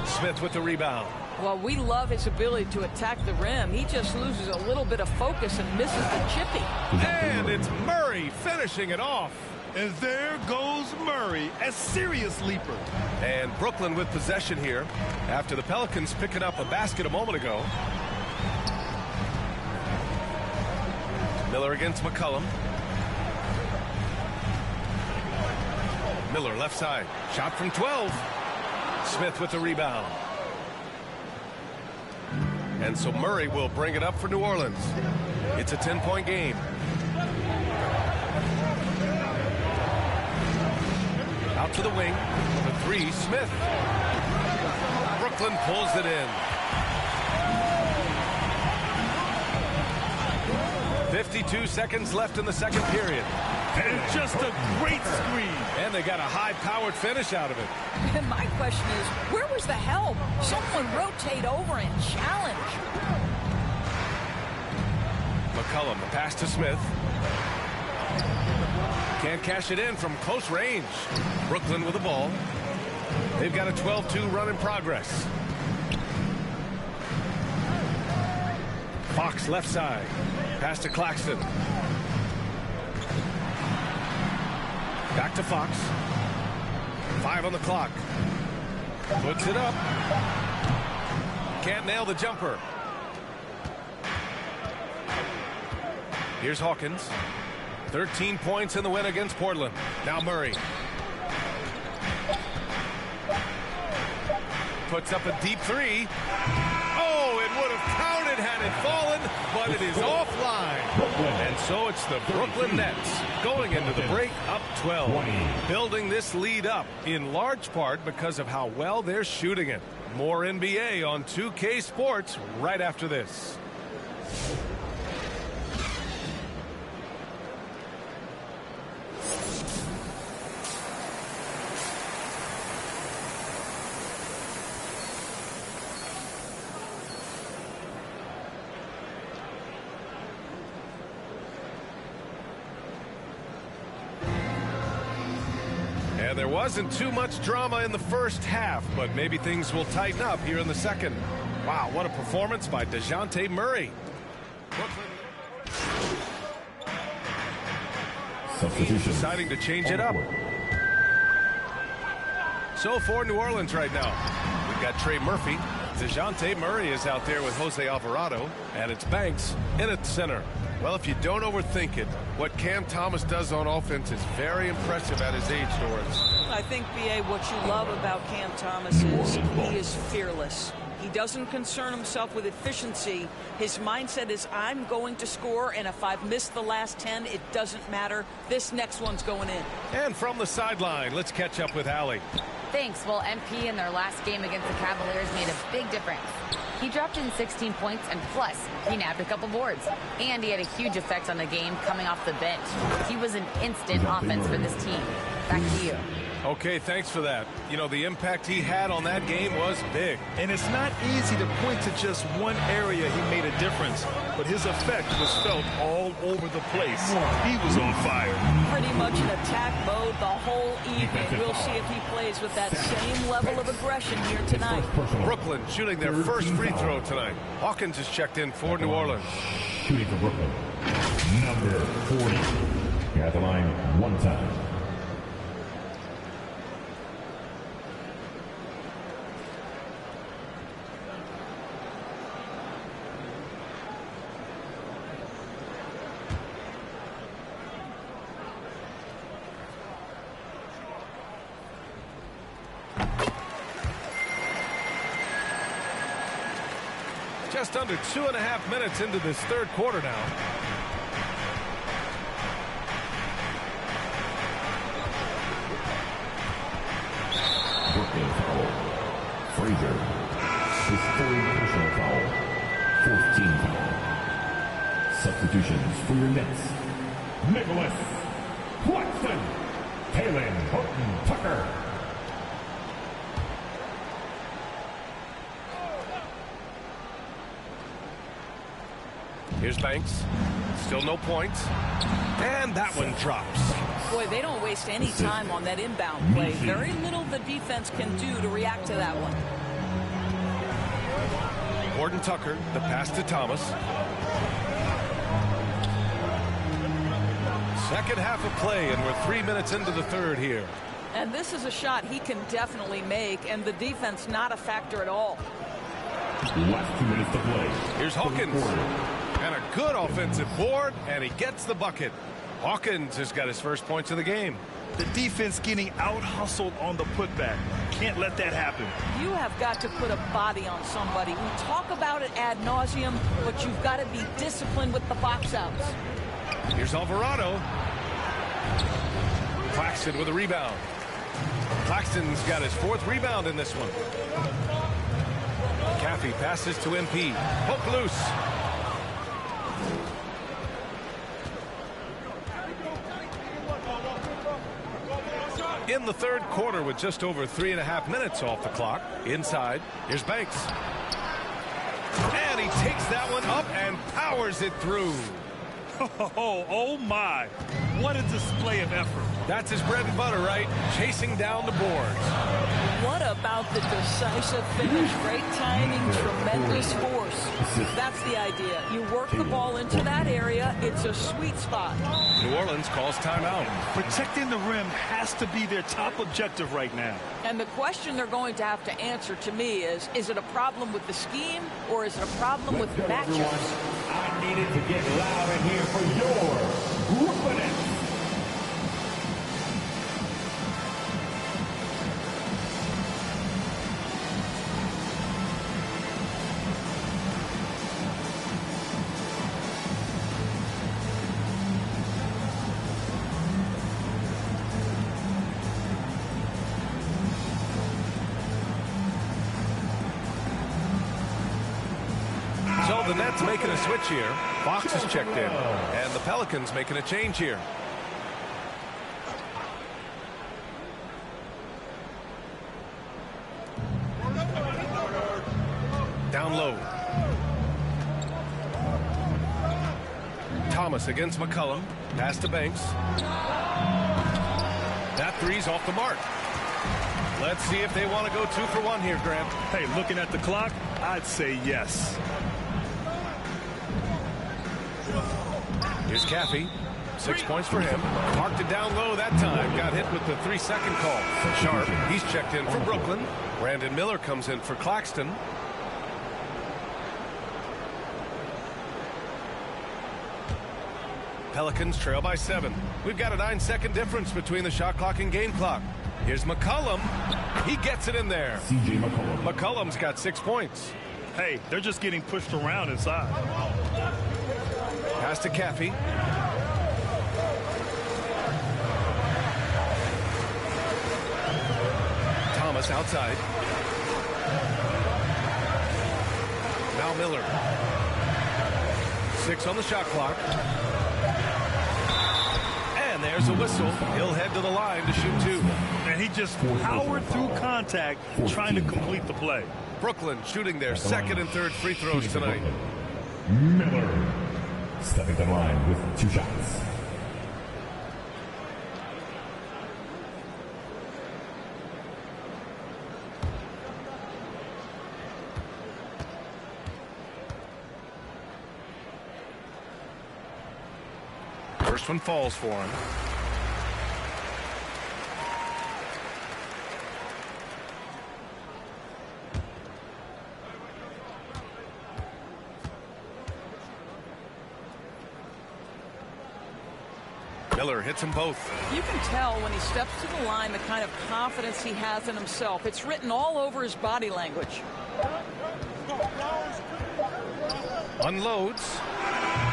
Smith with the rebound. Well, we love his ability to attack the rim. He just loses a little bit of focus and misses the chippy. And it's Murray finishing it off. And there goes Murray, a serious leaper. And Brooklyn with possession here after the Pelicans picking up a basket a moment ago. Miller against McCollum. Miller left side. Shot from 12. Smith with the rebound. And so Murray will bring it up for New Orleans. It's a 10-point game. Out to the wing. The three, Smith. Brooklyn pulls it in. 52 seconds left in the second period. And just a great screen. And they got a high-powered finish out of it. And my question is, where was the help? Someone rotate over and challenge. McCollum, the pass to Smith. Can't cash it in from close range. Brooklyn with the ball. They've got a 12-2 run in progress. Fox left side. Pass to Claxton. Back to Fox. 5 on the clock. Puts it up. Can't nail the jumper. Here's Hawkins. 13 points in the win against Portland. Now Murray. Puts up a deep three. Oh, it would have counted had it fallen, but it is offline. And so it's the Brooklyn Nets going into the break up 12. Building this lead up in large part because of how well they're shooting it. More NBA on 2K Sports right after this. And there wasn't too much drama in the first half, but maybe things will tighten up here in the second. Wow, what a performance by DeJounte Murray. Substitution. Deciding to change it up. So for New Orleans right now, we've got Trey Murphy. DeJounte Murray is out there with Jose Alvarado, and it's Banks in at center. Well, if you don't overthink it, what Cam Thomas does on offense is very impressive at his age, Doris. I think, B.A., what you love about Cam Thomas is he is fearless. He doesn't concern himself with efficiency. His mindset is, I'm going to score, and if I've missed the last 10, it doesn't matter. This next one's going in. And from the sideline, let's catch up with Allie. Thanks. Well, MP in their last game against the Cavaliers made a big difference. He dropped in 16 points, and plus, he nabbed a couple boards. And he had a huge effect on the game coming off the bench. He was an instant offense for this team. Back to you. Okay, thanks for that. You know, the impact he had on that game was big. And it's not easy to point to just one area he made a difference, but his effect was felt all over the place. He was on fire. Pretty much in attack mode the whole evening. We'll see if he plays with that same level of aggression here tonight. Brooklyn shooting their first free throw tonight. Hawkins is checked in for New Orleans. Shooting for Brooklyn, number 40. You're at the line one time. Just under 2.5 minutes into this third quarter now. Brooklyn foul. Frazier. His third personal foul. 14 foul. Substitutions for your Nets. Nicholas Claxton. Talen Horton-Tucker. Here's Banks. Still no points. And that one drops. Boy, they don't waste any time on that inbound play. Very little the defense can do to react to that one. Horton-Tucker, the pass to Thomas. Second half of play, and we're 3 minutes into the third here. And this is a shot he can definitely make, and the defense not a factor at all. Last 2 minutes to play. Here's Hawkins. And a good offensive board, and he gets the bucket. Hawkins has got his first points of the game. The defense getting out-hustled on the putback. Can't let that happen. You have got to put a body on somebody. We talk about it ad nauseum, but you've got to be disciplined with the box outs. Here's Alvarado. Claxton with a rebound. Claxton's got his 4th rebound in this one. Caffey passes to MP. Poke loose. In the third quarter with just over 3.5 minutes off the clock. Inside, here's Banks. And he takes that one up and powers it through. Oh my. What a display of effort. That's his bread and butter, right? Chasing down the boards. What about the decisive finish? Great timing, tremendous force. That's the idea. You work the ball into that area. It's a sweet spot. New Orleans calls timeout. Protecting the rim has to be their top objective right now. And the question they're going to have to answer to me is it a problem with the scheme or is it a problem with matchups? I needed to get loud in here for your Brooklyn Nets. So the Nets making a switch here. Fox is checked in. And the Pelicans making a change here. Down low. Thomas against McCollum. Pass to Banks. That three's off the mark. Let's see if they want to go 2 for 1 here, Grant. Hey, looking at the clock, I'd say yes. Here's Caffey. 6 points for him. Marked it down low that time. Got hit with the 3-second call. Sharp, he's checked in for Brooklyn. Brandon Miller comes in for Claxton. Pelicans trail by 7. We've got a 9-second difference between the shot clock and game clock. Here's McCollum. He gets it in there. C.J. McCollum. McCollum's got 6 points. Hey, they're just getting pushed around inside. Pass to Caffey. Thomas outside. Now Miller. 6 on the shot clock. And there's a whistle. He'll head to the line to shoot 2. And he just powered through contact trying to complete the play. Brooklyn shooting their 2nd and 3rd free throws tonight. Miller stepping the line with 2 shots. First one falls for him. Miller hits them both. You can tell when he steps to the line the kind of confidence he has in himself. It's written all over his body language. Unloads.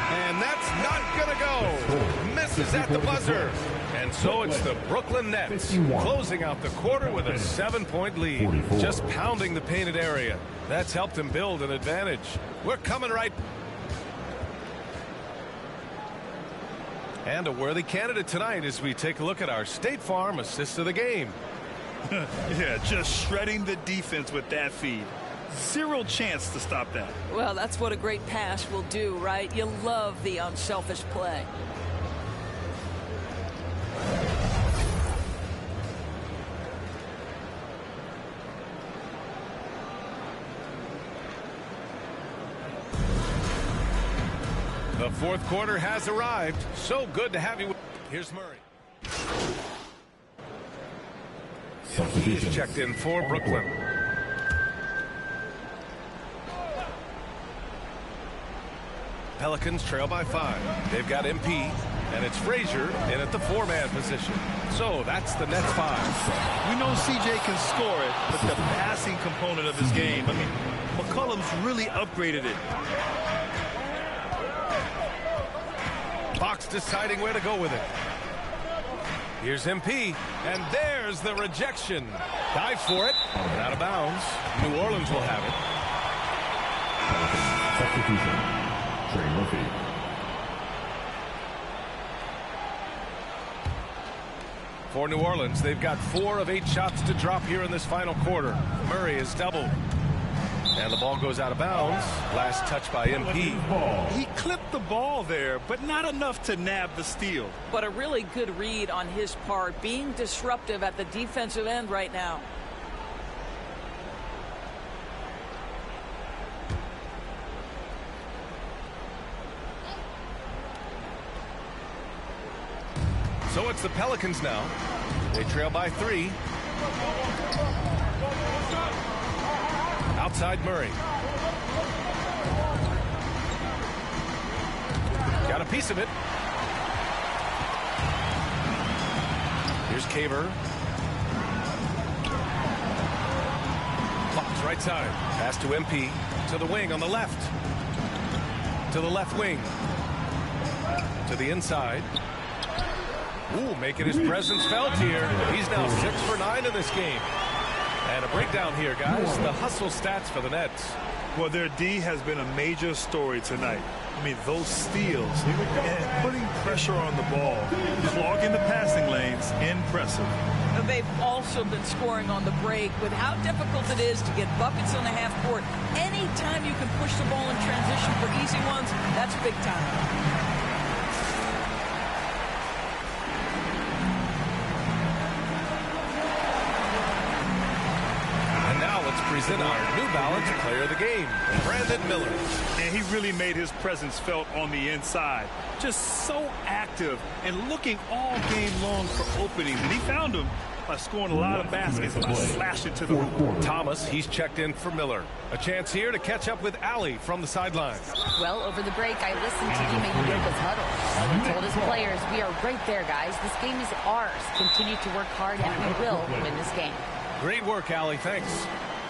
And that's not going to go. Misses at the buzzer. And so it's the Brooklyn Nets closing out the quarter with a 7-point lead. Just pounding the painted area. That's helped him build an advantage. We're coming right. And a worthy candidate tonight as we take a look at our State Farm assist of the game. Yeah, just shredding the defense with that feed. Zero chance to stop that. Well, that's what a great pass will do, right? You love the unselfish play. The fourth quarter has arrived. So good to have you. Here's Murray. Substitution. He's checked in for Brooklyn. Pelicans trail by 5. They've got MP, and it's Frazier in at the 4-man position. So that's the Nets 5. We know CJ can score it, but the passing component of his game, I mean, McCollum's really upgraded it. Fox deciding where to go with it. Here's MP, and there's the rejection. Dive for it, but out of bounds. New Orleans will have it. Substitution. Trey Murphy. For New Orleans, they've got 4 of 8 shots to drop here in this final quarter. Murray is doubled. And the ball goes out of bounds. Last touch by MP. He clipped the ball there, but not enough to nab the steal. But a really good read on his part, being disruptive at the defensive end right now. So it's the Pelicans now. They trail by 3. Outside Murray. Got a piece of it. Here's Caver. Fox right side. Pass to MP. To the wing on the left. To the left wing. To the inside. Ooh, making his presence felt here. He's now 6 for 9 in this game. And a breakdown here, guys. The hustle stats for the Nets. Well, their D has been a major story tonight. I mean, those steals and putting pressure on the ball, clogging the passing lanes, impressive. They've also been scoring on the break. With how difficult it is to get buckets on the half court, anytime you can push the ball in transition for easy ones, that's big time. Present our New Balance player of the game, Brandon Miller. And he really made his presence felt on the inside. Just so active and looking all game long for openings. And he found them by scoring a lot of baskets by slashing to the hoop. Thomas, he's checked in for Miller. A chance here to catch up with Allie from the sideline. Well, over the break, I listened to Ime Udoka's huddle. He told his players, we are right there, guys. This game is ours. Continue to work hard, and we will win this game. Great work, Allie. Thanks.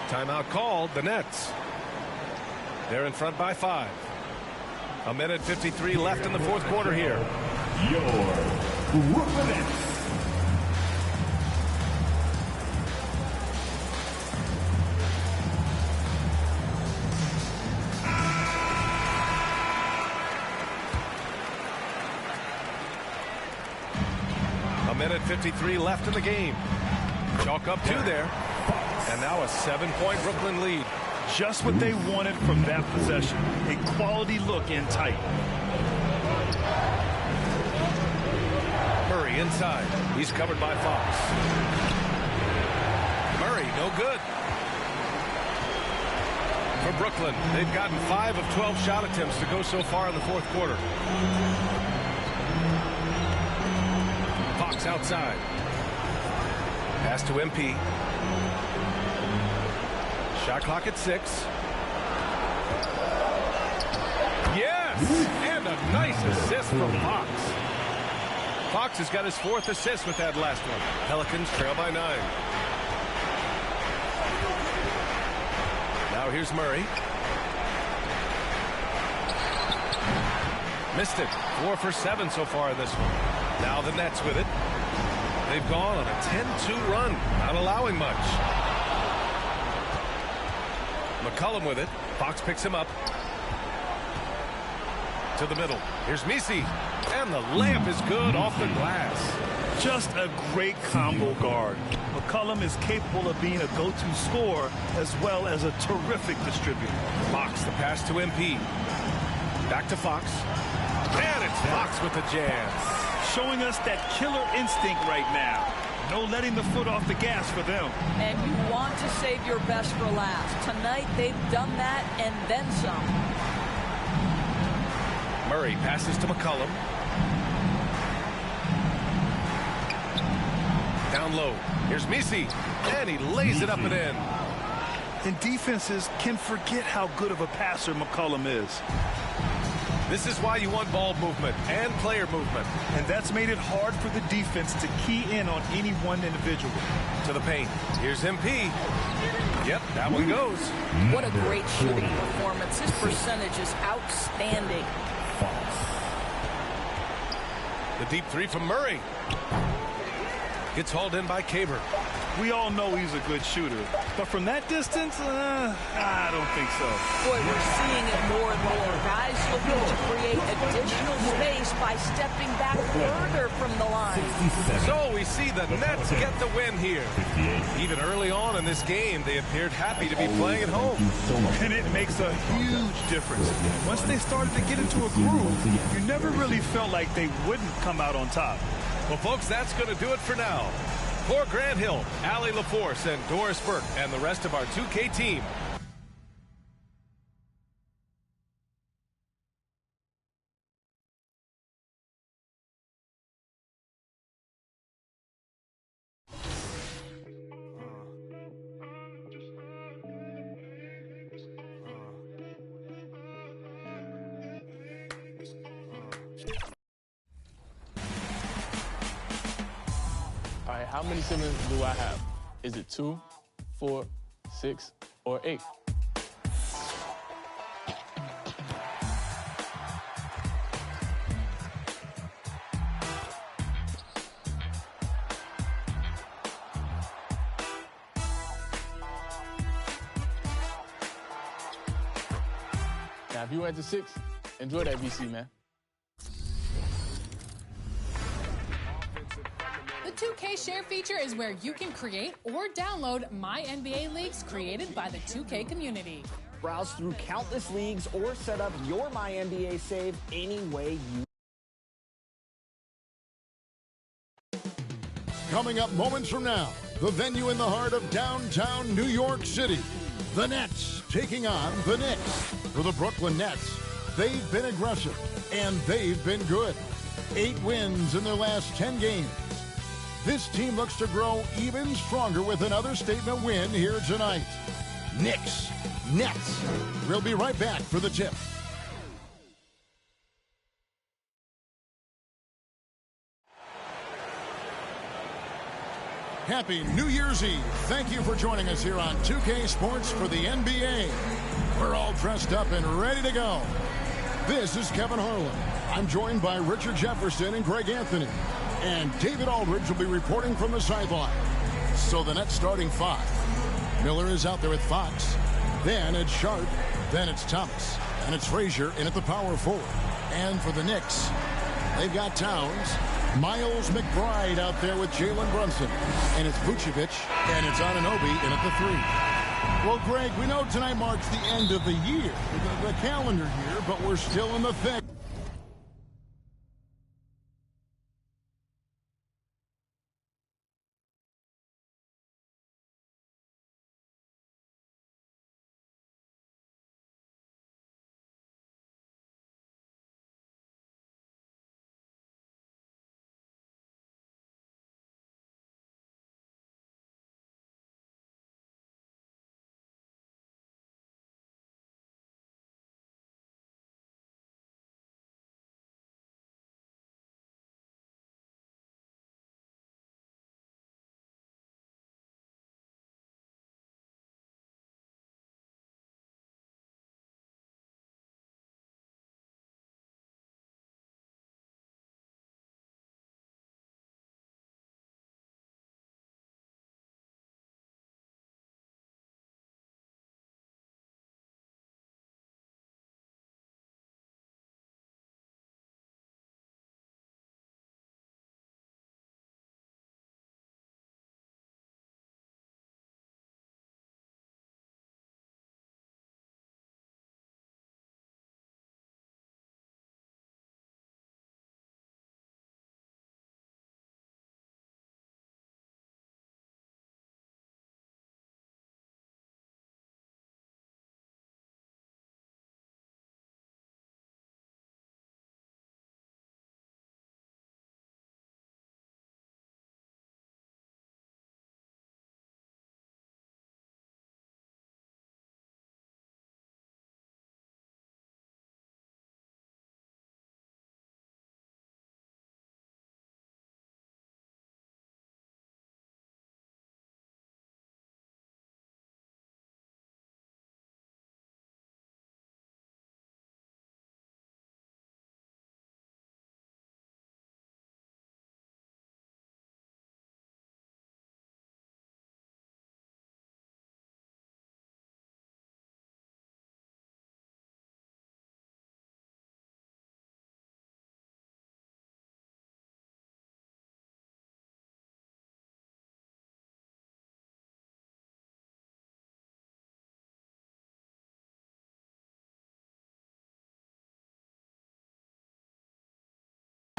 Timeout called, the Nets. They're in front by 5. 1:53 left in the fourth quarter here. Your Brooklyn Nets. A minute 53 left in the game. Chalk up 2 there. And now a 7-point Brooklyn lead. Just what they wanted from that possession. A quality look in tight. Murray inside. He's covered by Fox. Murray, no good. For Brooklyn, they've gotten 5 of 12 shot attempts to go so far in the fourth quarter. Fox outside. Pass to MP. Shot clock at 6. Yes! And a nice assist from Fox. Fox has got his 4th assist with that last one. Pelicans trail by 9. Now here's Murray. Missed it. 4 for 7 so far in this one. Now the Nets with it. They've gone on a 10-2 run, not allowing much. McCollum with it. Fox picks him up. To the middle. Here's Misi. And the layup is good off the glass. Just a great combo guard. McCollum is capable of being a go-to scorer as well as a terrific distributor. Fox, the pass to MP. Back to Fox. And it's Fox with the jam. Showing us that killer instinct right now. No letting the foot off the gas for them. And you want to save your best for last. Tonight, they've done that and then some. Murray passes to McCollum. Down low. Here's Misi, and he lays it up and in. And defenses can forget how good of a passer McCollum is. This is why you want ball movement and player movement. And that's made it hard for the defense to key in on any one individual. To the paint. Here's MP. Yep, that one goes. What a great shooting performance. His percentage is outstanding. The deep three from Murray. Gets hauled in by Caber. We all know he's a good shooter, but from that distance, I don't think so. Boy, we're seeing it more and more. Guys looking to create additional space by stepping back further from the line. So we see the Nets get the win here. Even early on in this game, they appeared happy to be playing at home. And it makes a huge difference. Once they started to get into a groove, you never really felt like they wouldn't come out on top. Well, folks, that's going to do it for now. For Grant Hill, Allie LaForce, and Doris Burke, and the rest of our 2K team, All right, how many siblings do I have? Is it 2, 4, 6, or 8? Now, if you went to 6, enjoy that VC, man. The 2K Share feature is where you can create or download My NBA Leagues created by the 2K community. Browse through countless leagues or set up your My NBA save any way you. Coming up moments from now, the venue in the heart of downtown New York City. The Nets taking on the Knicks. For the Brooklyn Nets, they've been aggressive and they've been good. 8 wins in their last 10 games. This team looks to grow even stronger with another statement win here tonight. Knicks, Nets. We'll be right back for the tip. Happy New Year's Eve. Thank you for joining us here on 2K Sports for the NBA. We're all dressed up and ready to go. This is Kevin Harlan. I'm joined by Richard Jefferson and Greg Anthony. And David Aldridge will be reporting from the sideline. So the Nets starting 5. Miller is out there with Fox. Then it's Sharp. Then it's Thomas. And it's Frazier in at the power forward. And for the Knicks, they've got Towns. Miles McBride out there with Jalen Brunson. And it's Vucevic. And it's Anunoby in at the 3. Well, Greg, we know tonight marks the end of the year, the calendar year, but we're still in the thick.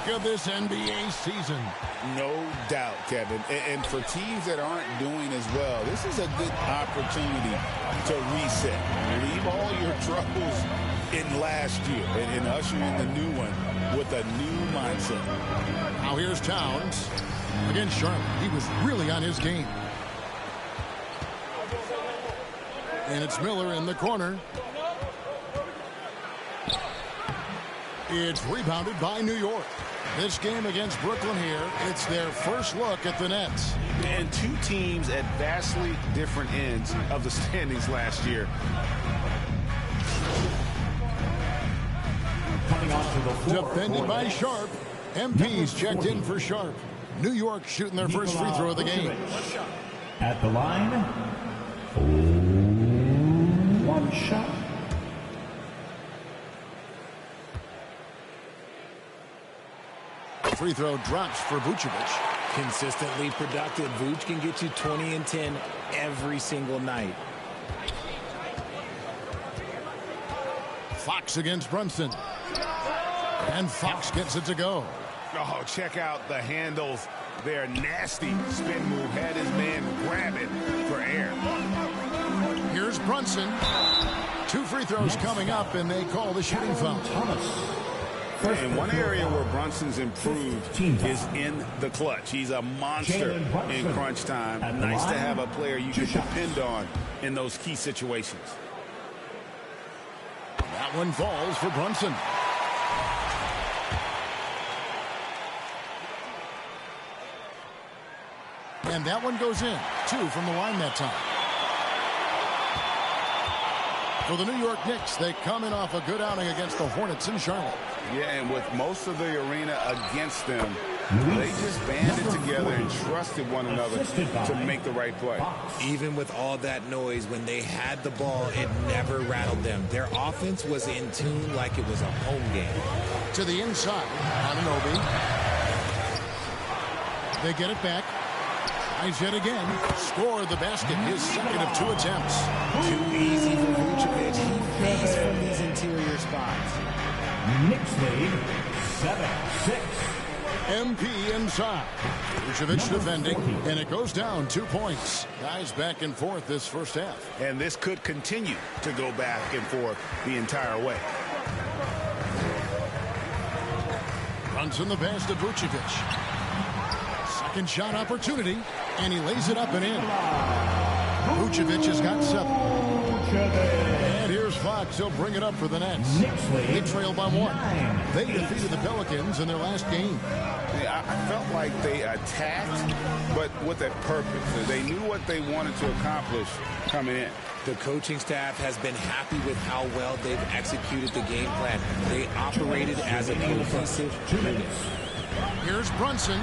Of this NBA season. No doubt, Kevin. And for teams that aren't doing as well, this is a good opportunity to reset. Leave all your troubles in last year and usher in the new one with a new mindset. Now here's Towns against Charlotte. He was really on his game. And it's Miller in the corner. It's rebounded by New York. This game against Brooklyn here, it's their first look at the Nets. And two teams at vastly different ends of the standings last year. Defended by Sharp. MP's checked in for Sharp. New York shooting their first free throw of the game. At the line, one shot. Free throw drops for Vucevic. Consistently productive. Vuce can get you 20 and 10 every single night. Fox against Brunson. And Fox gets it to go. Oh, check out the handles. They're nasty. Spin move. Had his man grab it for air. Here's Brunson. 2 free throws coming up, and they call the shooting foul. And one area where Brunson's improved is in the clutch. He's a monster in crunch time. Nice to have a player you can depend on in those key situations. That one falls for Brunson. And that one goes in. 2 from the line that time. For the New York Knicks, they come in off a good outing against the Hornets in Charlotte. Yeah, and with most of the arena against them, they just banded together and trusted one another to make the right play. Even with all that noise, when they had the ball, it never rattled them. Their offense was in tune like it was a home game. To the inside, Anunoby. They get it back. Eyes it again. Scored the basket. His second of 2 attempts. Too easy for Vucevic. He feeds from these interior spots. Knicks lead 7-6. MP inside. Vucevic defending, and it goes down 2 points. Guys back and forth this first half. And this could continue to go back and forth the entire way. Brunson the pass to Vucevic. Second shot opportunity, and he lays it up and in. Vucevic has got 7. And here's Fox. He'll bring it up for the Nets. They trail by 1. They defeated the Pelicans in their last game. Yeah, I felt like they attacked, but with a purpose. They knew what they wanted to accomplish coming in. The coaching staff has been happy with how well they've executed the game plan. They operated as a cohesive unit. Here's Brunson.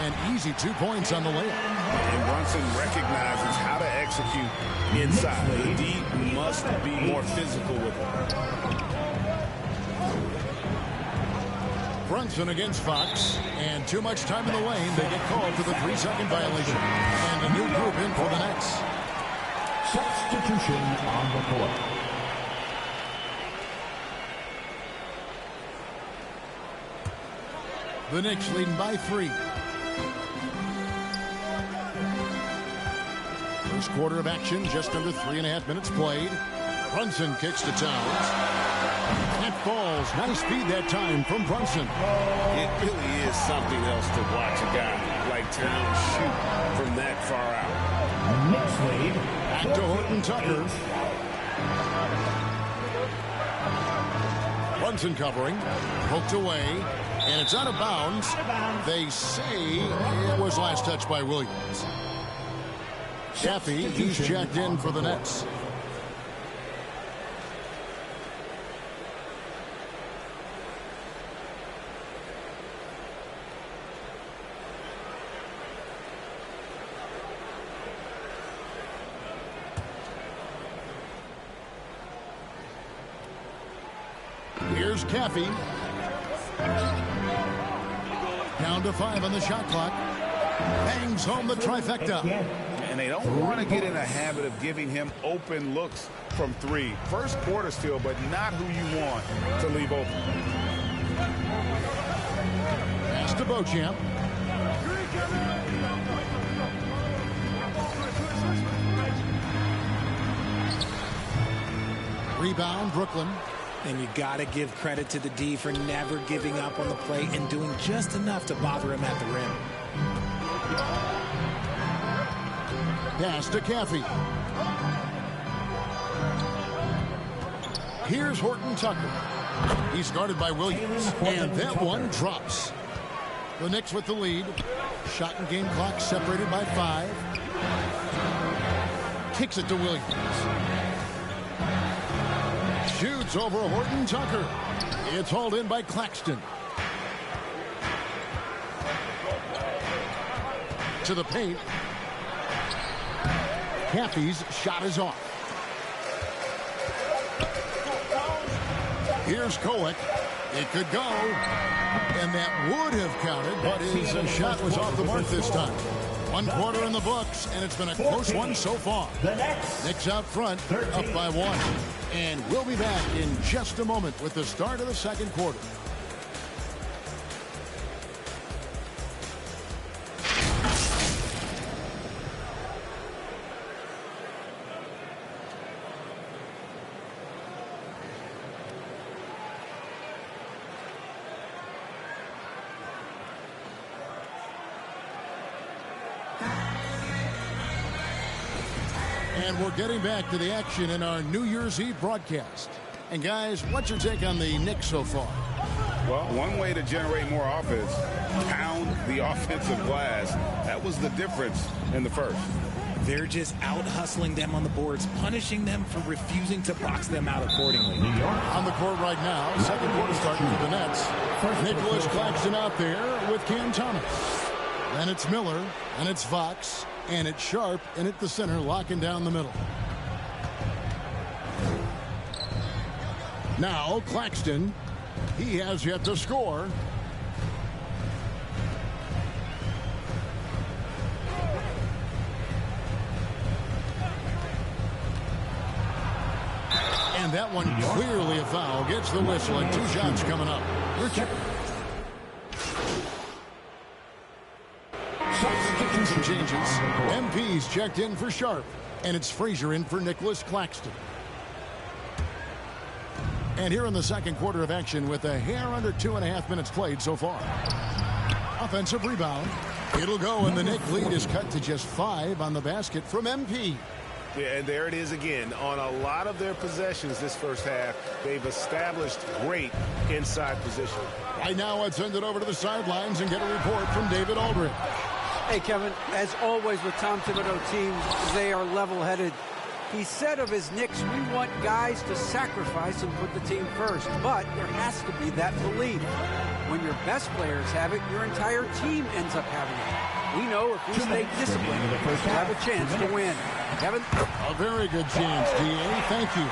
And easy 2 points on the layup. And Brunson recognizes how to execute inside. The D must be more physical with it. Brunson against Fox. And too much time in the lane. They get called for the 3-second violation. And a new group in for the Nets. Substitution on the court. The Knicks leading by 3. First quarter of action, just under 3.5 minutes played. Brunson kicks to Towns. That falls. Nice speed that time from Brunson. It really is something else to watch a guy like Towns shoot from that far out. Knicks lead. Back to Horton Tucker. Brunson covering. Poked away. And it's out of bounds. They say it was last touched by Williams. Chaffee, he's checked in for the Nets. Here's Chaffee. Down to 5 on the shot clock. Bangs home the trifecta. And they don't want to get in a habit of giving him open looks from 3. First quarter still, but not who you want to leave open. to Beauchamp. Rebound, Brooklyn. And you got to give credit to the D for never giving up on the play and doing just enough to bother him at the rim. Pass to Caffey. Here's Horton Tucker. He's guarded by Williams, and that one drops. The Knicks with the lead. Shot and game clock separated by 5. Kicks it to Williams. Shoots over Horton Tucker. It's hauled in by Claxton. To the paint. Caffey's shot is off. Here's Kowick. It could go. And that would have counted, but his shot was off the mark this time. 1 quarter in the books, and it's been a close one so far. Knicks out front, up by 1. And we'll be back in just a moment with the start of the second quarter. And we're getting back to the action in our New Year's Eve broadcast. And guys, what's your take on the Knicks so far? Well, one way to generate more offense, pound the offensive glass. That was the difference in the first. They're just out-hustling them on the boards, punishing them for refusing to box them out accordingly. On the court right now, second quarter starting for the Nets. Nicholas Claxton out there with Cam Thomas. Then it's Miller, and it's Fox, and it's Sharp in at the center, locking down the middle. Now Claxton, he has yet to score. And that one clearly a foul. Gets the whistle and 2 shots coming up. Richard. Some changes. MP's checked in for Sharp. And it's Frazier in for Nicholas Claxton. And here in the second quarter of action with a hair under 2.5 minutes played so far. Offensive rebound. It'll go, and the Knicks lead is cut to just 5 on the basket from MP. Yeah, and there it is again. On a lot of their possessions this first half, they've established great inside position. Right now, let's send it over to the sidelines and get a report from David Aldridge. Hey, Kevin, as always with Tom Thibodeau teams, they are level-headed. He said of his Knicks, we want guys to sacrifice and put the team first, but there has to be that belief. When your best players have it, your entire team ends up having it. We know if we stay disciplined, we'll have a chance to win. Kevin? A very good chance, D.A. Thank you.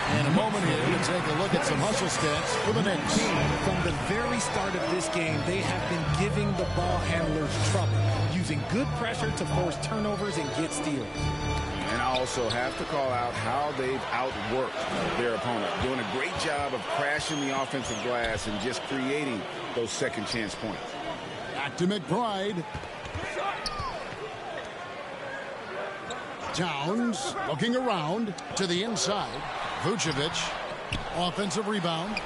In a moment here to take a look at some hustle stats for the Knicks. From the very start of this game, they have been giving the ball handlers trouble, using good pressure to force turnovers and get steals. And I also have to call out how they've outworked their opponent, doing a great job of crashing the offensive glass and just creating those second chance points. Back to McBride. Towns looking around to the inside. Vucevic, offensive rebound,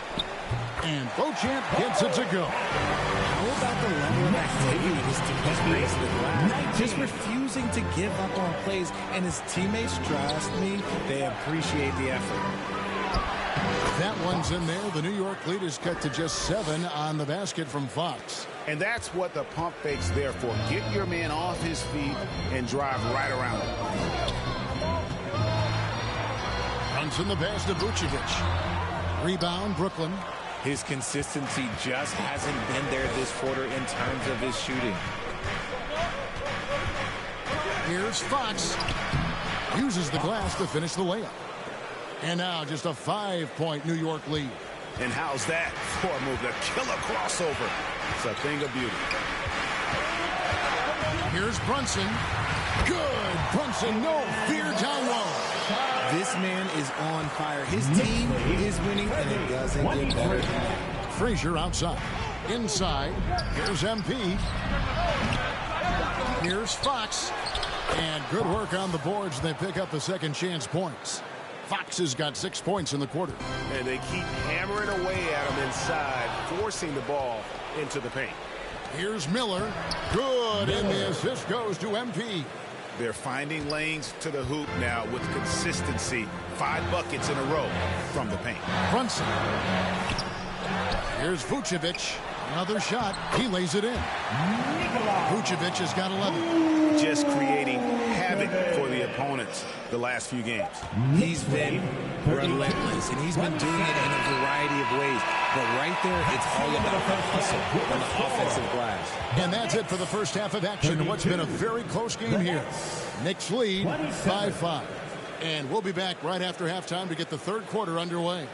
and Beauchamp gets it to go. How about the level of activity this team has raised the glass? Just refusing to give up on plays, and his teammates, trust me, they appreciate the effort. That one's in there. The New York lead is cut to just 7 on the basket from Fox. And that's what the pump fake's there for. Get your man off his feet and drive right around him. Brunson the pass to Vucevic. Rebound, Brooklyn. His consistency just hasn't been there this quarter in terms of his shooting. Here's Fox. Uses the glass to finish the layup. And now just a 5-point New York lead. And how's that for a move? The killer crossover. It's a thing of beauty. Here's Brunson. Good. Brunson, no fear down low. This man is on fire. His team is winning, and it doesn't get better than that. Frazier outside. Inside. Here's MP. Here's Fox. And good work on the boards. They pick up the second chance points. Fox has got 6 points in the quarter. And they keep hammering away at him inside, forcing the ball into the paint. Here's Miller. Good, and the assist goes to MP. They're finding lanes to the hoop now with consistency. 5 buckets in a row from the paint. Brunson. Here's Vucevic. Another shot. He lays it in. Vucevic has got 11. Just creating havoc for the opponents the last few games. He's been relentless, and he's been doing it in a variety of ways. But right there, it's all about the hustle on the offensive glass. And that's it for the first half of action. What's been a very close game here. Knicks lead 5-5. And we'll be back right after halftime to get the third quarter underway.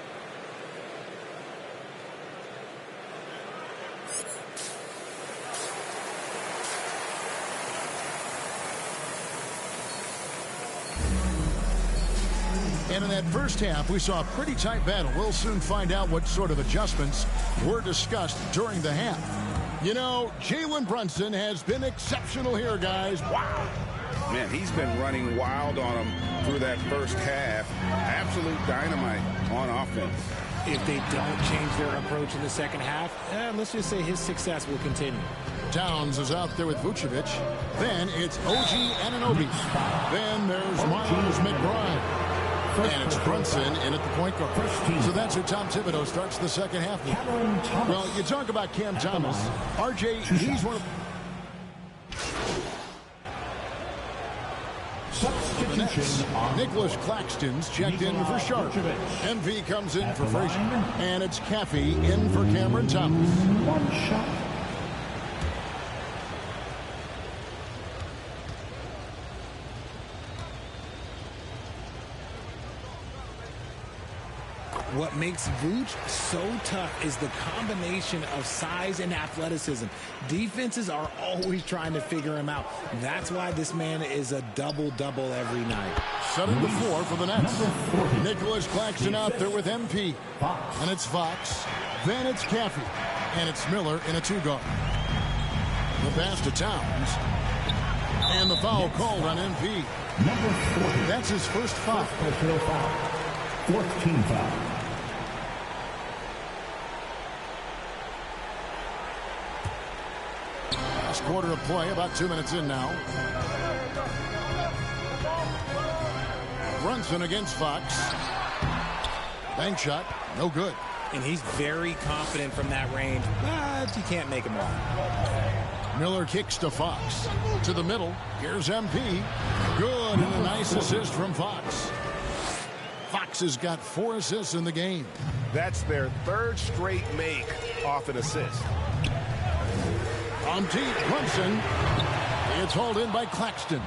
And in that first half, we saw a pretty tight battle. We'll soon find out what sort of adjustments were discussed during the half. You know, Jalen Brunson has been exceptional here, guys. Wow. Man, he's been running wild on them through that first half. Absolute dynamite on offense. If they don't change their approach in the second half, let's just say his success will continue. Towns is out there with Vucevic. Then it's OG Anunoby. Then there's Miles McBride. And it's Brunson in at the point guard. So that's who Tom Thibodeau starts the second half with. Well, you talk about Cam Thomas. RJ, he's one of the Nets. Nicholas Claxton's checked in for Sharp. MV comes in for Frazier. And it's Caffey in for Cameron Thomas. One shot. What makes Vooch so tough is the combination of size and athleticism. Defenses are always trying to figure him out. That's why this man is a double-double every night. Setting the floor for the Nets. Nicholas Claxton out there with MP. And it's Fox. Then it's Caffey. And it's Miller in a 2-guard. The pass to Towns. And the foul called on MP. That's his first foul. 14 foul. Last quarter of play, about 2 minutes in now. Brunson against Fox. Bank shot, no good. And he's very confident from that range, but you can't make him wrong. Miller kicks to Fox. To the middle, here's MP. Good, and a nice assist from Fox. Fox has got 4 assists in the game. That's their 3rd straight make off an assist. On deep, Brunson. It's hauled in by Claxton.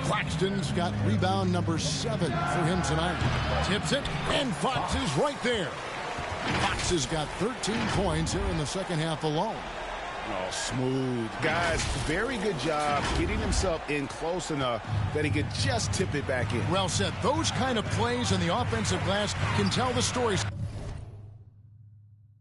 Claxton's got rebound number 7 for him tonight. Tips it, and Fox is right there. Fox has got 13 points here in the second half alone. Oh, smooth. Guys, very good job getting himself in close enough that he could just tip it back in. Well said. Those kind of plays in the offensive glass can tell the stories.